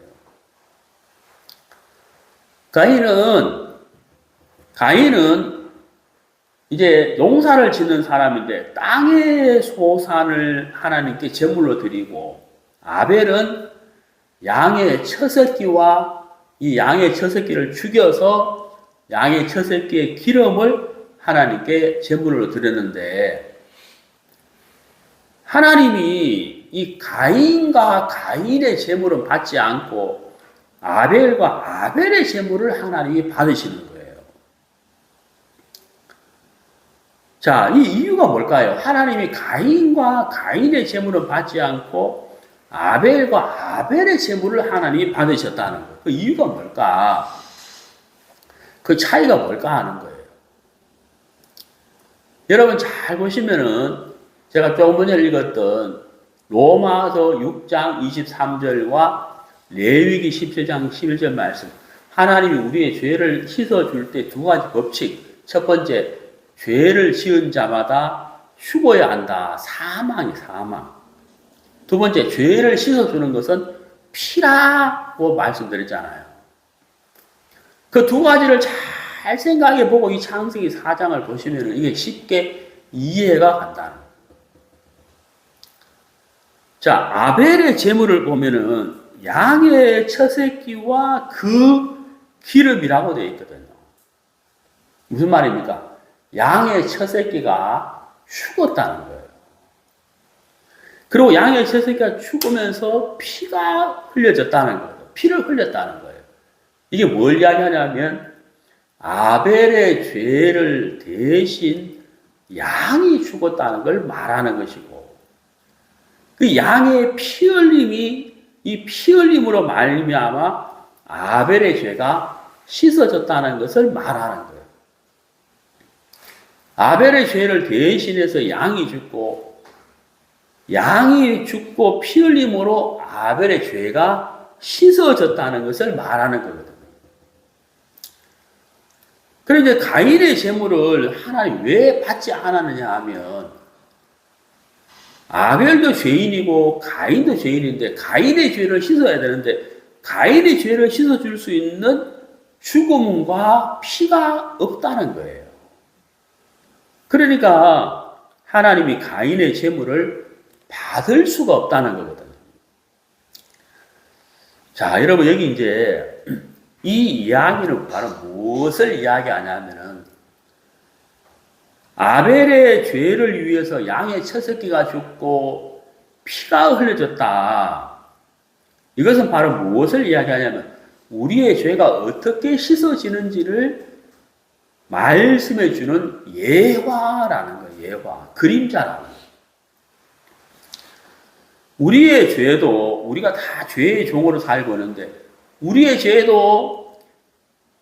가인은 이제 농사를 짓는 사람인데 땅의 소산을 하나님께 제물로 드리고, 아벨은 양의 처새끼와 이 양의 처새끼를 죽여서 양의 처새끼의 기름을 하나님께 제물로 드렸는데, 하나님이 이 가인과 가인의 제물은 받지 않고 아벨과 아벨의 제물을 하나님이 받으시는 거예요. 자, 이 이유가 뭘까요? 하나님이 가인과 가인의 제물은 받지 않고 아벨과 아벨의 제물을 하나님이 받으셨다는 거예요. 그 이유가 뭘까? 그 차이가 뭘까 하는 거예요. 여러분 잘 보시면은 제가 조금 전에 읽었던 로마서 6장 23절과 레위기 17장 11절 말씀, 하나님이 우리의 죄를 씻어줄 때 두 가지 법칙. 첫 번째, 죄를 지은 자마다 죽어야 한다. 사망이 사망. 두 번째, 죄를 씻어주는 것은 피라고 말씀드렸잖아요. 그 두 가지를 잘 생각해 보고 이 창세기 4장을 보시면 이게 쉽게 이해가 간다는 거예요. 자, 아벨의 제물을 보면은 양의 처새끼와 그 기름이라고 되어 있거든요. 무슨 말입니까? 양의 처새끼가 죽었다는 거예요. 그리고 양의 처새끼가 죽으면서 피가 흘려졌다는 거예요. 피를 흘렸다는 거예요. 이게 뭘 이야기하냐면 아벨의 죄를 대신 양이 죽었다는 걸 말하는 것이고, 그 양의 피 흘림이 이 피 흘림으로 말미암아 아벨의 죄가 씻어졌다는 것을 말하는 거예요. 아벨의 죄를 대신해서 양이 죽고 피 흘림으로 아벨의 죄가 씻어졌다는 것을 말하는 거거든요. 그런데 가인의 제물을 하나님 왜 받지 않았느냐 하면, 아벨도 죄인이고 가인도 죄인인데 가인의 죄를 씻어야 되는데 가인의 죄를 씻어줄 수 있는 죽음과 피가 없다는 거예요. 그러니까 하나님이 가인의 제물을 받을 수가 없다는 거거든요. 자, 여러분 여기 이제 이 이야기는 바로 무엇을 이야기하냐면은 아벨의 죄를 위해서 양의 처새끼가 죽고 피가 흘려졌다. 이것은 바로 무엇을 이야기하냐면 우리의 죄가 어떻게 씻어지는지를 말씀해 주는 예화라는 거예요. 예화. 그림자라는 거예요. 우리의 죄도, 우리가 다 죄의 종으로 살고 있는데 우리의 죄도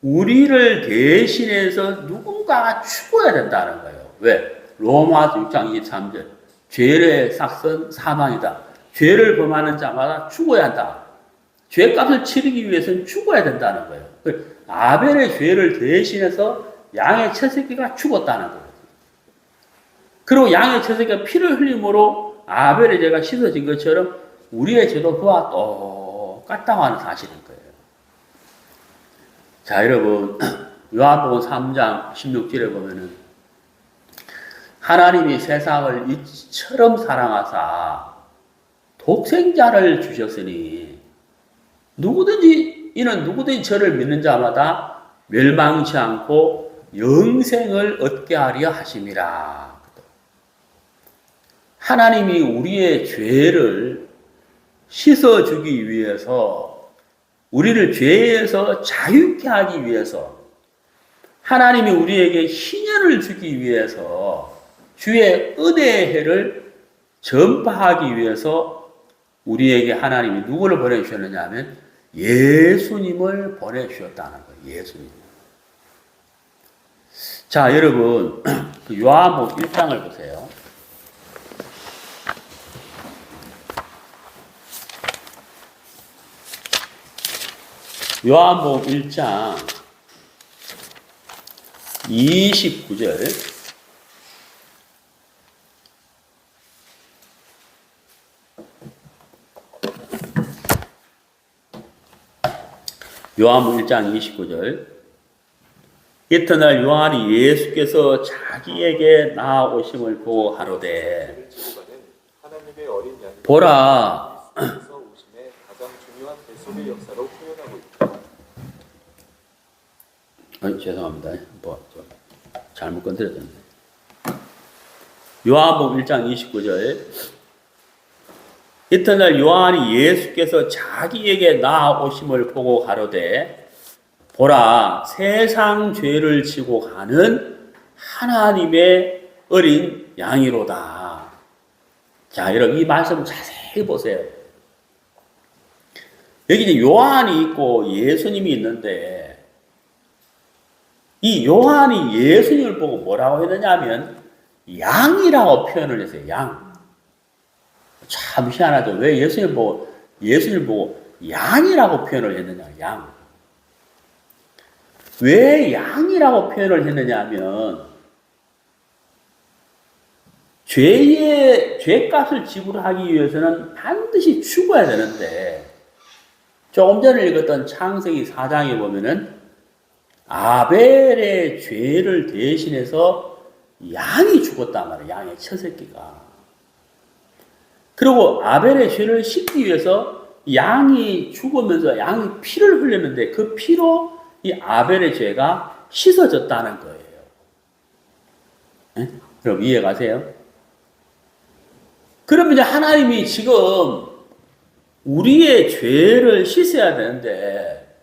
우리를 대신해서 누군가가 죽어야 된다는 거예요. 왜? 로마서 6장 23절. 죄의 삭은 사망이다. 죄를 범하는 자마다 죽어야 한다. 죄값을 치르기 위해서는 죽어야 된다는 거예요. 아벨의 죄를 대신해서 양의 처새끼가 죽었다는 거예요. 그리고 양의 처새끼가 피를 흘림으로 아벨의 죄가 씻어진 것처럼 우리의 죄도 그와 똑같다고 하는 사실인 거예요. 자, 여러분, 요한복음 3장 16절에 보면은 하나님이 세상을 이처럼 사랑하사 독생자를 주셨으니 이는 누구든지 저를 믿는 자마다 멸망치 않고 영생을 얻게 하려 하심이라. 하나님이 우리의 죄를 씻어주기 위해서, 우리를 죄에서 자유케 하기 위해서, 하나님이 우리에게 희년을 주기 위해서 주의 은혜의 해를 전파하기 위해서 우리에게 하나님이 누구를 보내주셨느냐 하면 예수님을 보내주셨다는 거예요. 예수님. 자, 여러분, 요한복음 1장을 보세요. 요한복음 1장 29절. 요한복음 1장 29절. 이튿날 요한이 예수께서 자기에게 나아오심을 보고 가로되 보라 죄송합니다. 잘못 건드렸네. 요한복음 1장 29절. 이튿날 요한이 예수께서 자기에게 나아오심을 보고 가로되 보라 세상 죄를 지고 가는 하나님의 어린 양이로다. 자, 여러분 이 말씀 자세히 보세요. 여기 이제 요한이 있고 예수님이 있는데 이 요한이 예수님을 보고 뭐라고 했느냐 하면 양이라고 표현을 했어요. 양. 참 희한하죠. 왜 예수님을 보고 양이라고 표현을 했느냐. 양. 왜 양이라고 표현을 했느냐 하면 죄값을 지불하기 위해서는 반드시 죽어야 되는데 조금 전에 읽었던 창세기 4장에 보면은 아벨의 죄를 대신해서 양이 죽었단 말이에요. 양의 처새끼가. 그리고 아벨의 죄를 씻기 위해서 양이 죽으면서 양이 피를 흘렸는데 그 피로 이 아벨의 죄가 씻어졌다는 거예요. 네? 그럼 이해가세요? 그러면 이제 하나님이 지금 우리의 죄를 씻어야 되는데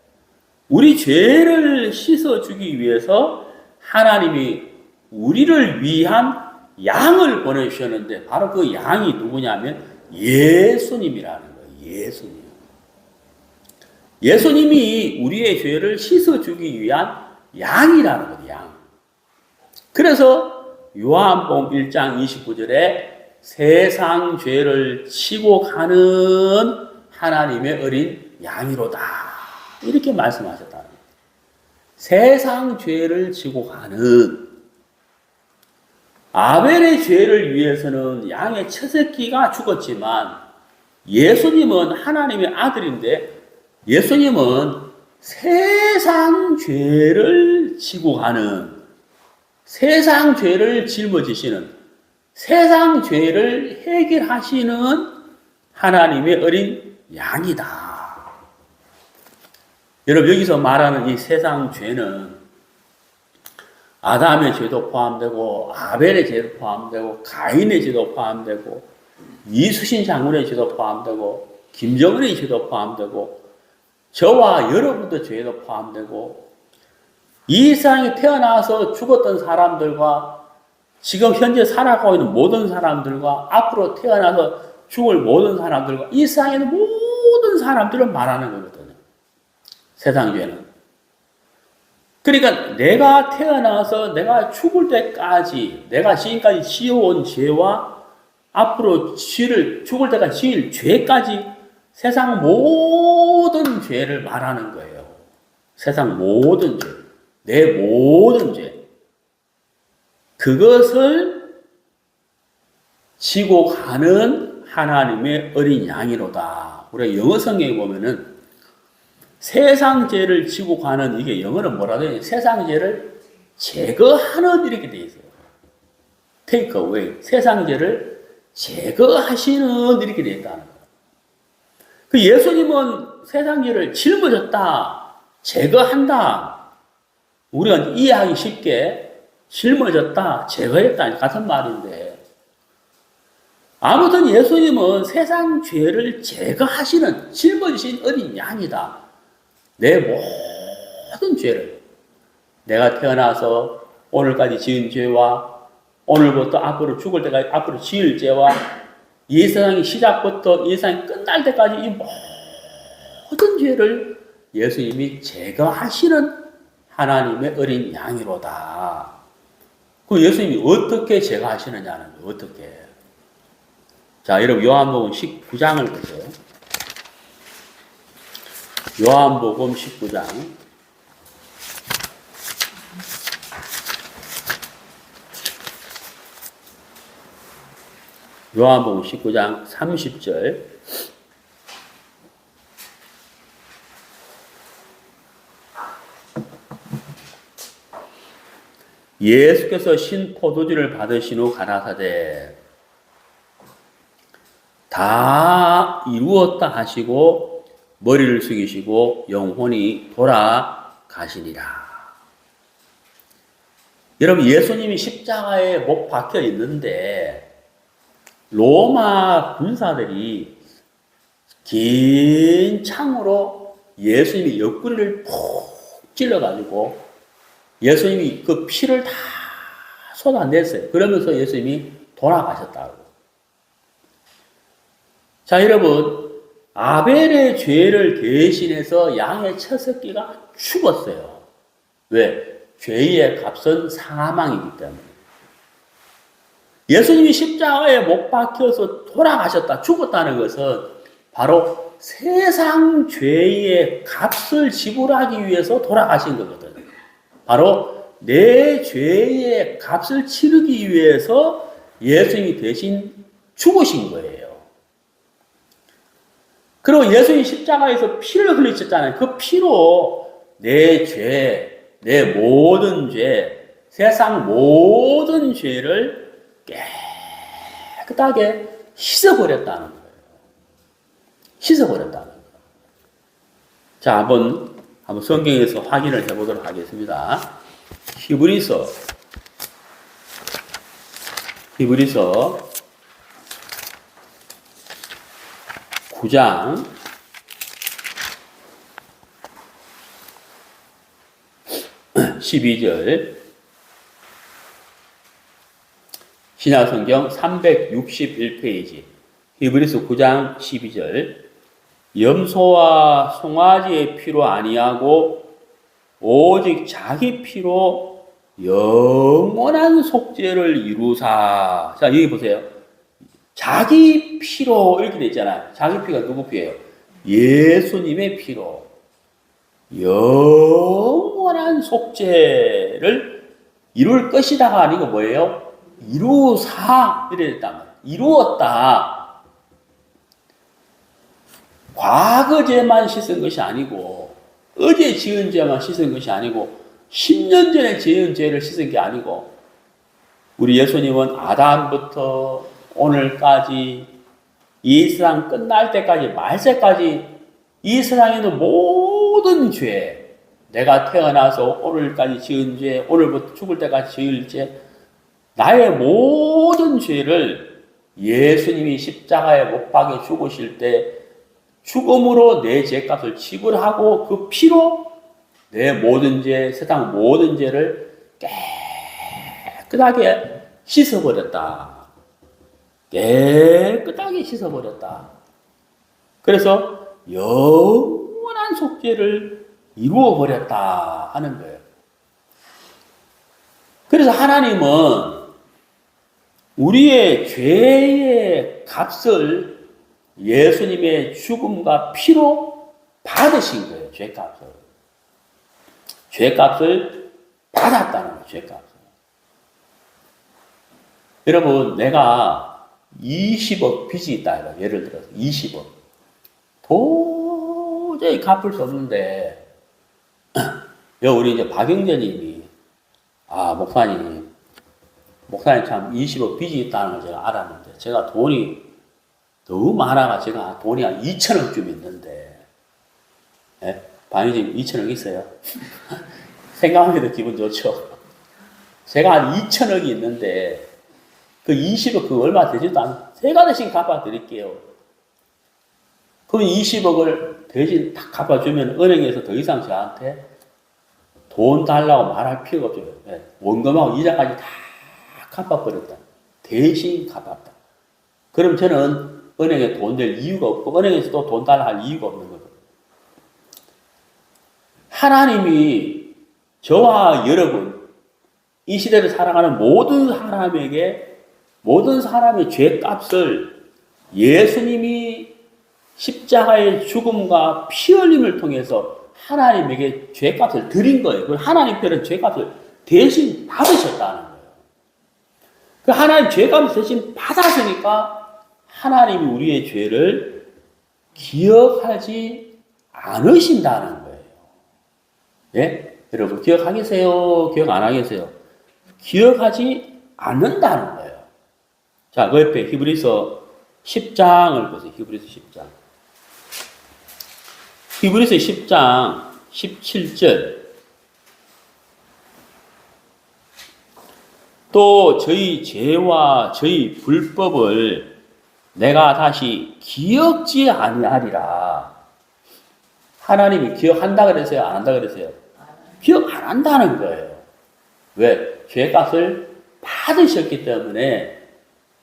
우리 죄를 씻어주기 위해서 하나님이 우리를 위한 양을 보내주셨는데 바로 그 양이 누구냐면 예수님이라는 거예요. 예수님. 예수님이 우리의 죄를 씻어주기 위한 양이라는 거예요. 양. 그래서 요한복음 1장 29절에 세상 죄를 치고 가는 하나님의 어린 양이로다. 이렇게 말씀하셨다는 거예요. 세상 죄를 지고 가는 아벨의 죄를 위해서는 양의 처새끼가 죽었지만 예수님은 하나님의 아들인데 예수님은 세상 죄를 지고 가는 세상 죄를 짊어지시는 세상 죄를 해결하시는 하나님의 어린 양이다. 여러분 여기서 말하는 이 세상 죄는 아담의 죄도 포함되고 아벨의 죄도 포함되고 가인의 죄도 포함되고 이수신 장군의 죄도 포함되고 김정은의 죄도 포함되고 저와 여러분도 죄도 포함되고 이 세상에 태어나서 죽었던 사람들과 지금 현재 살아가고 있는 모든 사람들과 앞으로 태어나서 죽을 모든 사람들과 이 세상에 있는 모든 사람들을 말하는 거거든요. 세상 죄는. 그러니까 내가 태어나서 내가 죽을 때까지 내가 지금까지 지어온 죄와 앞으로 죽을 때까지 지을 죄까지 세상 모든 죄를 말하는 거예요. 세상 모든 죄. 내 모든 죄. 그것을 지고 가는 하나님의 어린 양이로다. 우리가 영어 성경에 보면은 세상 죄를 지고 가는 이게 영어는 뭐라고 해요? 세상 죄를 제거하는 이렇게 되어 있어요. take away. 세상 죄를 제거하시는 이렇게 되어 있다는 거예요. 그 예수님은 세상 죄를 짊어졌다. 제거한다. 우리가 이해하기 쉽게 짊어졌다, 제거했다 같은 말인데 아무튼 예수님은 세상 죄를 제거하시는 짊어지신 어린 양이다. 내 모든 죄를 내가 태어나서 오늘까지 지은 죄와 오늘부터 앞으로 죽을 때까지 앞으로 지을 죄와 이 세상의 시작부터 이 세상이 끝날 때까지 이 모든 죄를 예수님이 제거하시는 하나님의 어린 양이로다. 그 예수님이 어떻게 제거하시느냐는 거예요. 어떻게. 자, 여러분 요한복음 19장을 보세요. 요한복음 19장. 요한복음 19장 30절. 예수께서 신 포도주를 받으신 후 가라사대 다 이루었다 하시고 머리를 숙이시고 영혼이 돌아가시니라. 여러분 예수님이 십자가에 못 박혀 있는데 로마 군사들이 긴 창으로 예수님의 옆구리를 푹 찔러가지고 예수님이 그 피를 다 쏟아냈어요. 그러면서 예수님이 돌아가셨다고. 자, 여러분, 아벨의 죄를 대신해서 양의 첫 새끼가 죽었어요. 왜? 죄의 값은 사망이기 때문에. 예수님이 십자가에 못 박혀서 돌아가셨다, 죽었다는 것은 바로 세상 죄의 값을 지불하기 위해서 돌아가신 거거든요. 바로 내 죄의 값을 치르기 위해서 예수님이 대신 죽으신 거예요. 그리고 예수님이 십자가에서 피를 흘리셨잖아요. 그 피로 내 죄, 내 모든 죄, 세상 모든 죄를 깨끗하게 씻어버렸다는 거예요. 씻어버렸다는 거예요. 자, 한번 성경에서 확인을 해보도록 하겠습니다. 히브리서 9장 12절 신약성경 361페이지 히브리서 9장 12절 염소와 송아지의 피로 아니하고 오직 자기 피로 영원한 속죄를 이루사. 자, 여기 보세요. 자기 피로 이렇게 돼 있잖아요. 자기 피가 누구 피예요? 예수님의 피로 영원한 속죄를 이룰 것이다가 아니고 뭐예요? 이루사 이래 됐단 말이에요. 이루었다. 과거 죄만 씻은 것이 아니고 어제 지은 죄만 씻은 것이 아니고 10년 전에 지은 죄를 씻은 게 아니고 우리 예수님은 아담부터 오늘까지 이 세상 끝날 때까지 말세까지 이 세상에 있는 모든 죄 내가 태어나서 오늘까지 지은 죄 오늘부터 죽을 때까지 지을 죄 나의 모든 죄를 예수님이 십자가에 못 박혀 죽으실 때 죽음으로 내 죄값을 지불하고 그 피로 내 모든 죄, 세상 모든 죄를 깨끗하게 씻어버렸다. 깨끗하게 씻어버렸다. 그래서 영원한 속죄를 이루어버렸다 하는 거예요. 그래서 하나님은 우리의 죄의 값을 예수님의 죽음과 피로 받으신 거예요. 죄값을. 죄값을 받았다는 거예요. 죄값을. 여러분 내가 20억 빚이 있다. 예를 들어서 20억. 도저히 갚을 수 없는데 우리 이제 박영재님이 목사님 참 20억 빚이 있다는 걸 제가 알았는데 제가 돈이 너무 많아가 제가 돈이 한 2천억쯤 있는데 반유님 2천억 있어요? 생각하기도 기분 좋죠. 제가 한 2천억이 있는데 그 20억 그 얼마 되지도 않아요. 3가 대신 갚아드릴게요. 그럼 20억을 대신 딱 갚아주면 은행에서 더 이상 저한테 돈 달라고 말할 필요가 없어요. 원금하고 이자까지 다 갚아버렸다. 대신 갚았다. 그럼 저는 은행에 돈 낼 이유가 없고 은행에서도 돈 달라 할 이유가 없는 거죠. 하나님이 저와 여러분 이 시대를 살아가는 모든 사람에게 모든 사람의 죄값을 예수님이 십자가의 죽음과 피 흘림을 통해서 하나님에게 죄값을 드린 거예요. 그 하나님께는 죄값을 대신 받으셨다는 거예요. 그 하나님 죄값을 대신 받았으니까 하나님이 우리의 죄를 기억하지 않으신다는 거예요. 예? 여러분 기억하겠어요? 기억 안 하겠어요? 기억하지 않는다는 거예요. 자, 그 옆에 히브리서 10장을 보세요. 히브리서 10장. 히브리서 10장 17절. 또 저희 죄와 저희 불법을 내가 다시 기억지 아니하리라. 하나님이 기억한다 그랬어요? 안 한다 그랬어요? 기억 안 한다는 거예요. 왜? 죄값을 받으셨기 때문에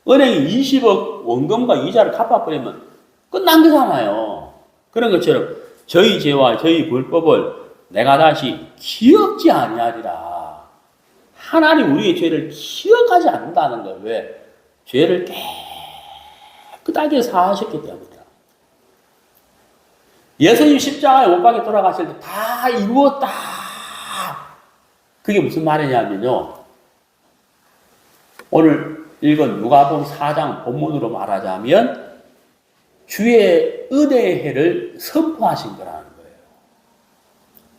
은행이 20억 원금과 이자를 갚아버리면 끝난 거잖아요. 그런 것처럼 저희 죄와 저희 불법을 내가 다시 기억지 아니하리라. 하나님 우리의 죄를 기억하지 않는다는 거예요. 왜? 죄를 깨끗하게 사하셨기 때문이다. 예수님 십자가에 못 박에 돌아가실 때 다 이루었다. 그게 무슨 말이냐면요. 오늘 읽은 누가복음 4장 본문으로 말하자면 주의 은혜의 해를 선포하신 거라는 거예요.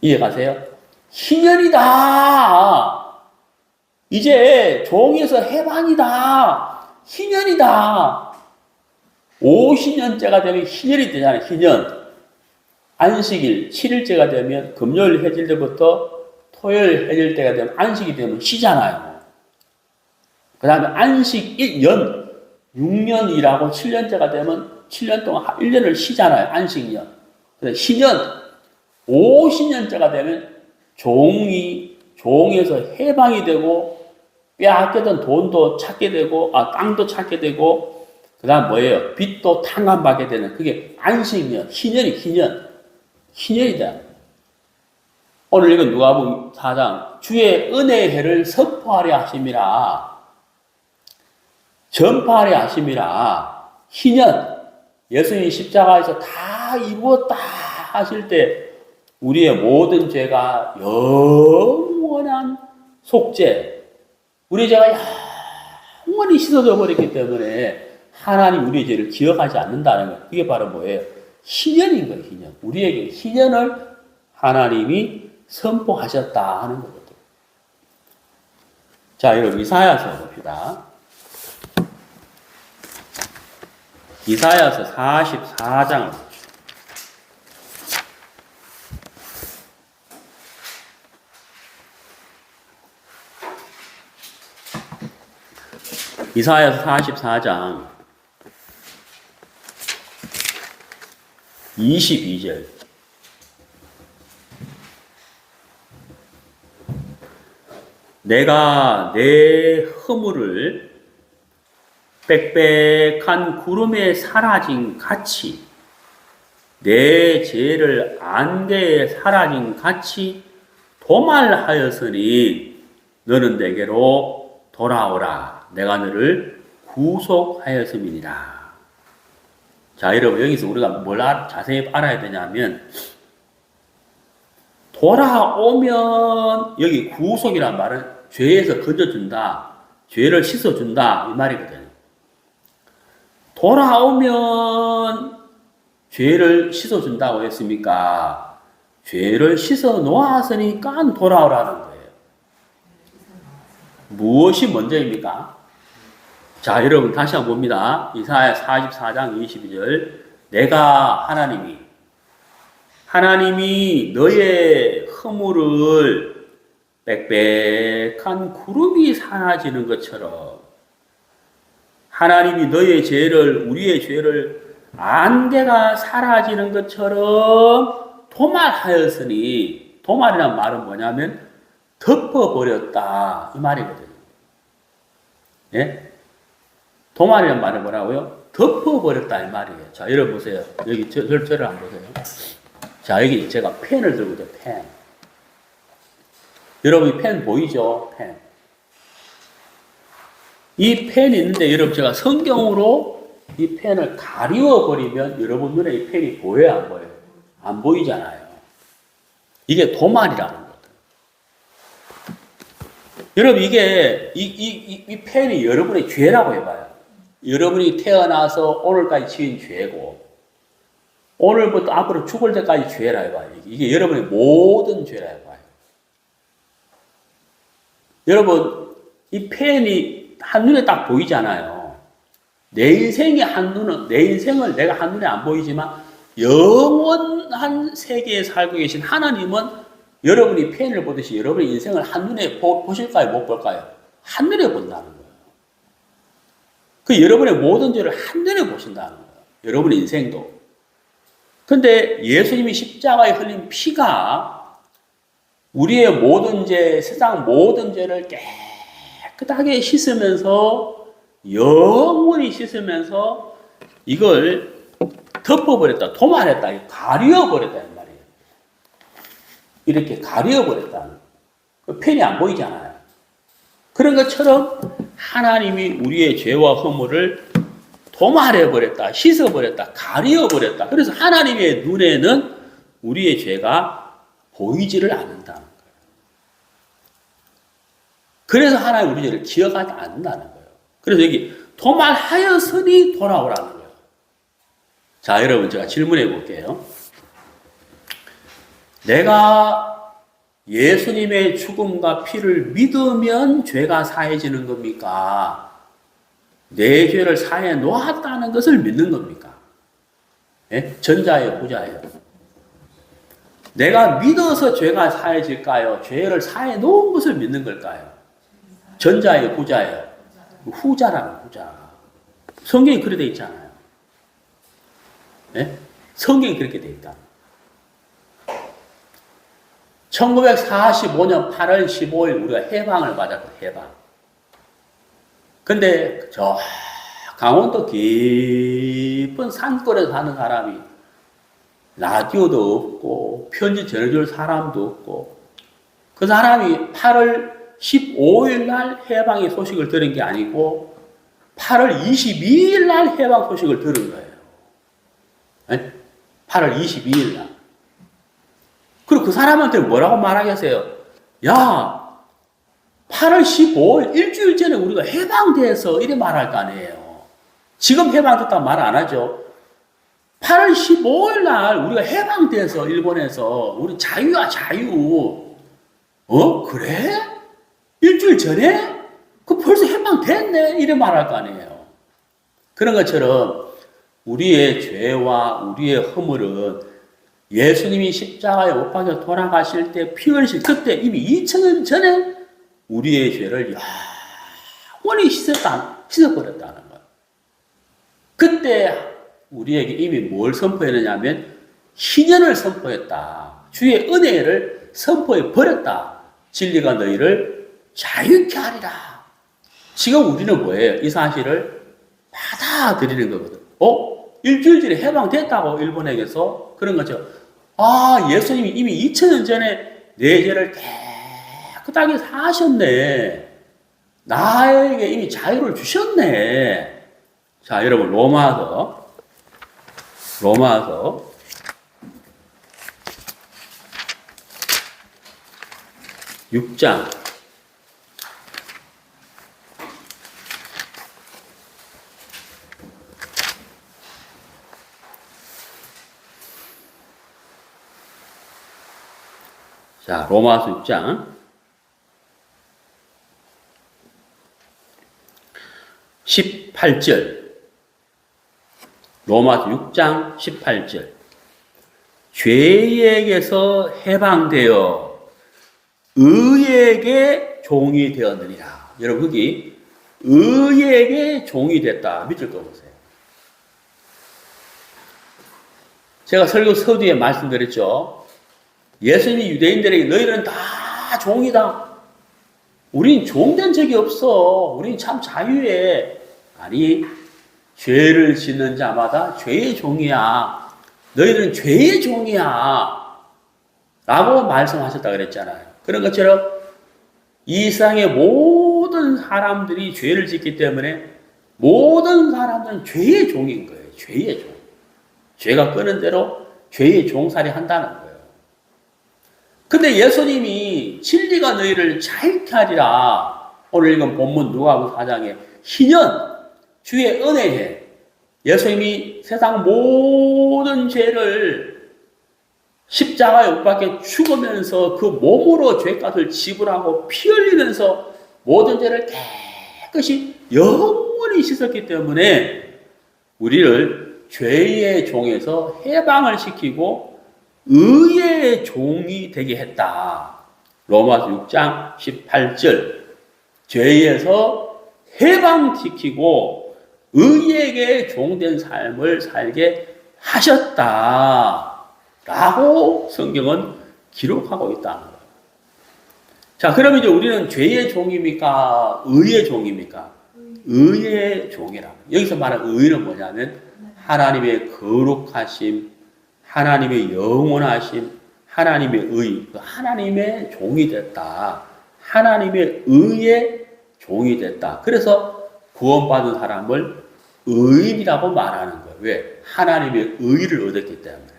이해가세요? 희년이다. 이제 종에서 해방이다. 희년이다. 50년째가 되면 희년이 되잖아요. 희년. 안식일 7일째가 되면 금요일 해질 때부터 토요일 해질 때가 되면 안식이 되면 쉬잖아요. 그 다음에 안식 1년, 6년이라고 7년째가 되면 7년 동안 1년을 쉬잖아요. 안식년. 그래서 희년, 50년째가 되면 종에서 해방이 되고, 빼앗겼던 돈도 찾게 되고, 땅도 찾게 되고, 그 다음 뭐예요? 빚도 탕감받게 되는, 그게 안식년, 희년이다. 오늘 읽은 누가복음 4장, 주의 은혜의 해를 선포하려 하심이라. 전파하려 하심이라. 희년, 예수님 십자가에서 다 이루었다 하실 때 우리의 모든 죄가 영원한 속죄, 우리 죄가 영원히 씻어져 버렸기 때문에 하나님 우리의 죄를 기억하지 않는다는 거예요. 그게 바로 뭐예요? 희년인 거예요. 희년. 우리에게 희년을 하나님이 선포하셨다 하는 거거든요. 자, 여러분 이사야서 봅시다. 이사야서 44장. 이사야서 44장 22절. 내가 내 허물을 빽빽한 구름에 사라진 같이 내 죄를 안개에 사라진 같이 도말하였으니 너는 내게로 돌아오라. 내가 너를 구속하였음이니라. 자, 여러분 여기서 우리가 뭘 자세히 알아야 되냐면 돌아오면 여기 구속이란 말은 죄에서 건져준다. 죄를 씻어준다. 이 말이거든요. 돌아오면 죄를 씻어준다고 했습니까? 죄를 씻어 놓았으니까 돌아오라는 거예요. 무엇이 먼저입니까? 자, 여러분 다시 한번 봅니다. 이사야 44장 22절. 내가 하나님이 너의 허물을 빽빽한 구름이 사라지는 것처럼 하나님이 너의 죄를, 우리의 죄를 안개가 사라지는 것처럼 도말하였으니, 도말이란 말은 뭐냐면 덮어버렸다 이 말이거든요. 예? 도말이란 말은 뭐라고요? 덮어버렸다 이 말이에요. 자, 여러분 보세요. 여기 저를 한번 보세요. 자, 여기 제가 펜을 들고 있어요. 펜. 여러분 펜 보이죠? 펜. 이 펜이 있는데 여러분 제가 성경으로 이 펜을 가리워 버리면 여러분 눈에 이 펜이 보여요, 안 보여요? 안 보이잖아요. 이게 도말이라는 거예요. 여러분 이게 이 펜이 여러분의 죄라고 해봐요. 여러분이 태어나서 오늘까지 지은 죄고 오늘부터 앞으로 죽을 때까지 죄라 해봐요. 이게 여러분의 모든 죄라 해봐요. 여러분 이 펜이 한눈에 딱 보이잖아요. 내 인생을 내가 한눈에 안 보이지만 영원한 세계에 살고 계신 하나님은 여러분이 펜을 보듯이 여러분의 인생을 한눈에 보실까요? 못 볼까요? 한눈에 본다는 거예요. 그 여러분의 모든 죄를 한눈에 보신다는 거예요. 여러분의 인생도. 근데 예수님이 십자가에 흘린 피가 우리의 모든 죄, 세상 모든 죄를 깨끗하게 씻으면서 영원히 씻으면서 이걸 덮어버렸다, 도말했다, 가려버렸다는 말이에요. 이렇게 가려버렸다는 거예요. 펜이 안 보이잖아요. 그런 것처럼 하나님이 우리의 죄와 허물을 도말해버렸다, 씻어버렸다, 가려버렸다. 그래서 하나님의 눈에는 우리의 죄가 보이지를 않는다는 거예요. 그래서 하나님 우리 죄를 기억하지 않는다는 거예요. 그래서 여기 도말하였으니 돌아오라는 거예요. 자, 여러분 제가 질문해 볼게요. 내가 예수님의 죽음과 피를 믿으면 죄가 사해지는 겁니까? 내 죄를 사해 놓았다는 것을 믿는 겁니까? 예? 전자예요, 후자예요? 내가 믿어서 죄가 사해질까요? 죄를 사해 놓은 것을 믿는 걸까요? 전자예요, 후자예요? 후자라는 후자. 성경이 그렇게 돼 있잖아요. 예? 성경이 그렇게 돼 있다. 1945년 8월 15일 우리가 해방을 받았고, 해방. 근데 저 강원도 깊은 산골에 사는 사람이 라디오도 없고 편지 전해줄 사람도 없고 그 사람이 8월 15일 날 해방의 소식을 들은 게 아니고 8월 22일 날 해방 소식을 들은 거예요. 네? 8월 22일 날. 그리고 그 사람한테 뭐라고 말하겠어요? 야, 8월 15일 일주일 전에 우리가 해방돼서 이래 말할 거 아니에요. 지금 해방됐다고 말 안 하죠. 8월 15일 날 우리가 해방돼서 일본에서 우리 자유야 자유. 그래? 일주일 전에? 그 벌써 해방됐네 이래 말할 거 아니에요. 그런 것처럼 우리의 죄와 우리의 허물은 예수님이 십자가에 못 박혀 돌아가실 때 피 흘리실 그때 이미 2000년 전에 우리의 죄를 영원히 씻어버렸다는 거예요. 그때 우리에게 이미 뭘 선포했느냐 하면 희년을 선포했다. 주의 은혜를 선포해 버렸다. 진리가 너희를 자유케 하리라. 지금 우리는 뭐예요? 이 사실을 받아들이는 거거든. 일주일 전에 해방됐다고 일본에게서 그런 거죠. 예수님이 이미 2000년 전에 내 죄를 깨끗하게 사하셨네. 나에게 이미 자유를 주셨네. 자, 여러분 로마서 6장 18절. 로마서 6장 18절. 죄에게서 해방되어 의에게 종이 되었느니라. 여러분, 여기 의에게 종이 됐다. 밑줄 꺼보세요. 제가 설교 서두에 말씀드렸죠. 예수님이 유대인들에게 너희들은 다 종이다. 우린 종된 적이 없어. 우린 참 자유해. 아니, 죄를 짓는 자마다 죄의 종이야. 너희들은 죄의 종이야. 라고 말씀하셨다 그랬잖아요. 그런 것처럼 이 세상의 모든 모든 사람들이 죄를 짓기 때문에 모든 사람들은 죄의 종인 거예요. 죄의 종. 죄가 끄는 대로 죄의 종살이 한다는 거예요. 근데 예수님이 진리가 너희를 자유케 하리라. 오늘 읽은 본문 누가복음 4장에 희년 주의 은혜에 예수님이 세상 모든 죄를 십자가에 못 박혀 죽으면서 그 몸으로 죄값을 지불하고 피 흘리면서 모든 죄를 깨끗이 영원히 씻었기 때문에 우리를 죄의 종에서 해방을 시키고 의의 종이 되게 했다. 로마서 6장 18절 죄에서 해방시키고 의에게 종된 삶을 살게 하셨다. 라고 성경은 기록하고 있다는 거예요. 자, 그럼 이제 우리는 죄의 종입니까? 의의 종입니까? 의의 종이라. 여기서 말하는 의는 뭐냐면 하나님의 거룩하심, 하나님의 영원하심, 하나님의 의, 하나님의 종이 됐다. 하나님의 의의 종이 됐다. 그래서 구원받은 사람을 의인이라고 말하는 거예요. 왜? 하나님의 의를 얻었기 때문에.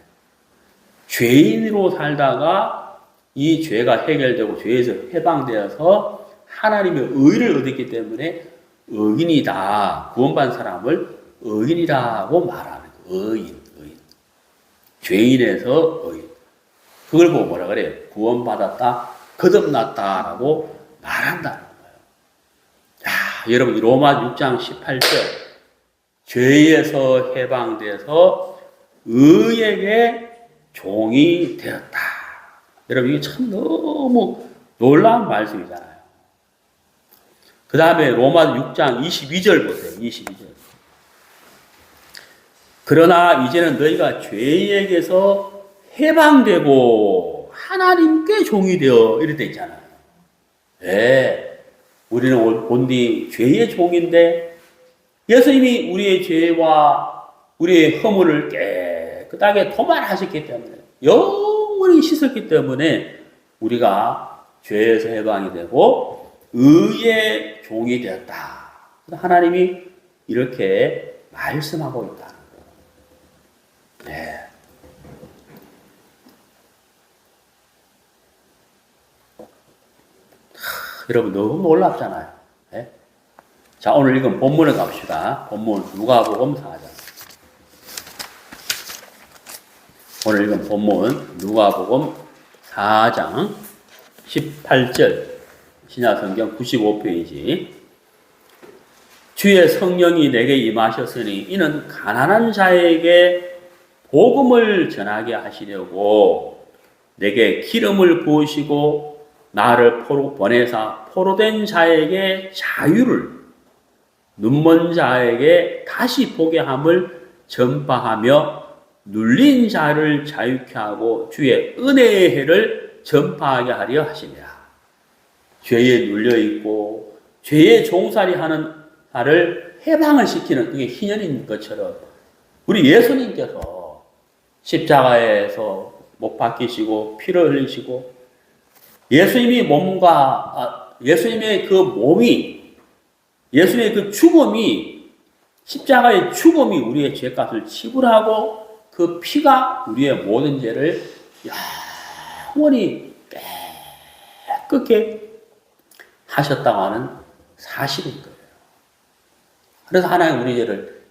죄인으로 살다가 이 죄가 해결되고 죄에서 해방되어서 하나님의 의를 얻었기 때문에 의인이다. 구원받은 사람을 의인이라고 말하는 거예요. 의인. 죄인에서 의인. 그걸 보고 뭐라 그래요? 구원받았다, 거듭났다라고 말한다는 거예요. 자, 여러분, 로마 6장 18절. 죄에서 해방돼서 의에게 종이 되었다. 여러분, 이게 참 너무 놀라운 말씀이잖아요. 그 다음에 로마 6장 22절 보세요. 22절. 그러나 이제는 너희가 죄에게서 해방되고 하나님께 종이 되어 이렇게 돼 있잖아요. 네. 우리는 온디 죄의 종인데 예수님이 우리의 죄와 우리의 허물을 깨끗하게 도말하셨기 때문에 영원히 씻었기 때문에 우리가 죄에서 해방이 되고 의의 종이 되었다. 하나님이 이렇게 말씀하고 있다는 거예요. 네. 여러분 너무 놀랍잖아요. 네? 자, 오늘 읽은 본문을 갑시다. 본문 누가복음 4장. 오늘 읽은 본문 누가복음 4장 18절 신약성경 95페이지. 주의 성령이 내게 임하셨으니 이는 가난한 자에게 복음을 전하게 하시려고 내게 기름을 부으시고 나를 보내사 포로된 자에게 자유를, 눈먼 자에게 다시 보게 함을 전파하며 눌린 자를 자유케 하고 주의 은혜의 해를 전파하게 하려 하시니라. 죄에 눌려 있고 죄에 종살이 하는 자를 해방을 시키는 그게 희년인 것처럼 우리 예수님께서 십자가에서 못 박히시고 피를 흘리시고 예수님의 그 몸이, 예수님의 그 죽음이, 십자가의 죽음이 우리의 죄값을 지불하고 그 피가 우리의 모든 죄를 영원히 깨끗게 하셨다고 하는 사실인 거예요. 그래서 하나님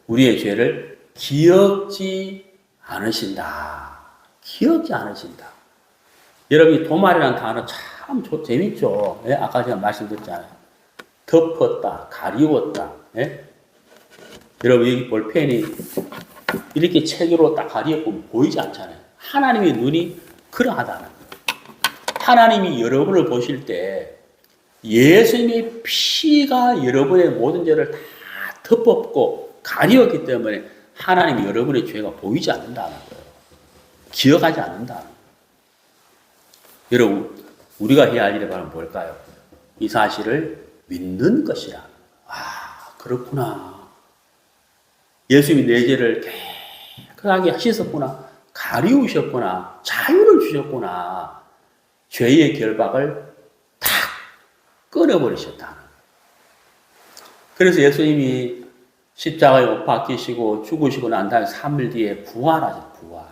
우리의 죄를 기억지 않으신다. 기억지 않으신다. 여러분이 도말이라는 단어 참 재밌죠. 예? 아까 제가 말씀드렸잖아요. 덮었다, 가리웠다. 예? 여러분 여기 볼펜이 이렇게 책으로 딱 가리워보면 보이지 않잖아요. 하나님의 눈이 그러하다는 거예요. 하나님이 여러분을 보실 때 예수님의 피가 여러분의 모든 죄를 다 덮었고 가리웠기 때문에 하나님이 여러분의 죄가 보이지 않는다는 거예요. 기억하지 않는다는 거예요. 여러분, 우리가 해야 할 일이 바로 뭘까요? 이 사실을 믿는 것이야. 아, 그렇구나. 예수님이 내 죄를 깨끗하게 씻었구나. 가리우셨구나. 자유를 주셨구나. 죄의 결박을 탁 끊어버리셨다. 그래서 예수님이 십자가에 못 박히시고 죽으시고 난 다음에 3일 뒤에 부활하셨어요. 부활.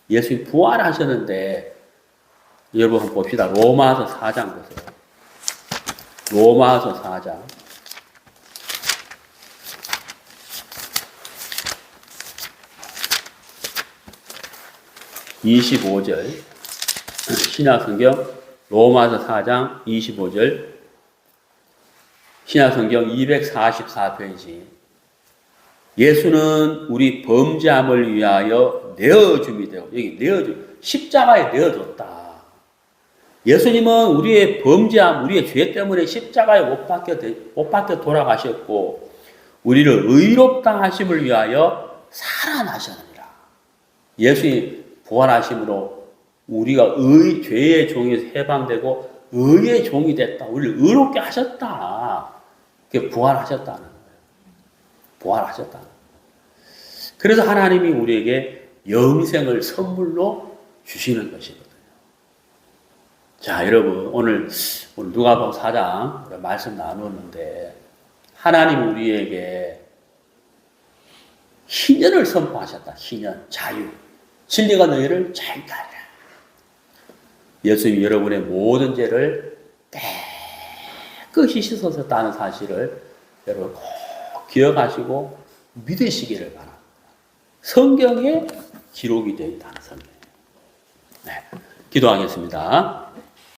예수님이 부활하셨는데 여러분 한번 봅시다. 로마서 4장 보세요. 로마서 4장. (25절) 신약성경 로마서 4장 25절 신약성경 244페이지. 예수는 우리 범죄함을 위하여 내어줌이 되고, 여기 내어줌, 십자가에 내어줬다. 예수님은 우리의 범죄함, 우리의 죄 때문에 십자가에 못 박혀 돌아가셨고, 우리를 의롭다 하심을 위하여 살아나셨느니라. 예수님 부활하심으로 우리가 죄의 종에서 해방되고 의의 종이 됐다. 우리를 의롭게 하셨다. 그게 부활하셨다는 거예요. 부활하셨다. 그래서 하나님이 우리에게 영생을 선물로 주시는 것이거든요. 자, 여러분, 오늘 누가복음 4장 말씀 나누었는데, 하나님 우리에게 희년을 선포하셨다. 희년, 자유. 진리가 너희를 자유케 하리라. 예수님이 여러분의 모든 죄를 깨끗이 씻어졌다는 사실을 여러분 꼭 기억하시고 믿으시기를 바랍니다. 성경에 기록이 되어 있다는 성경. 네, 기도하겠습니다.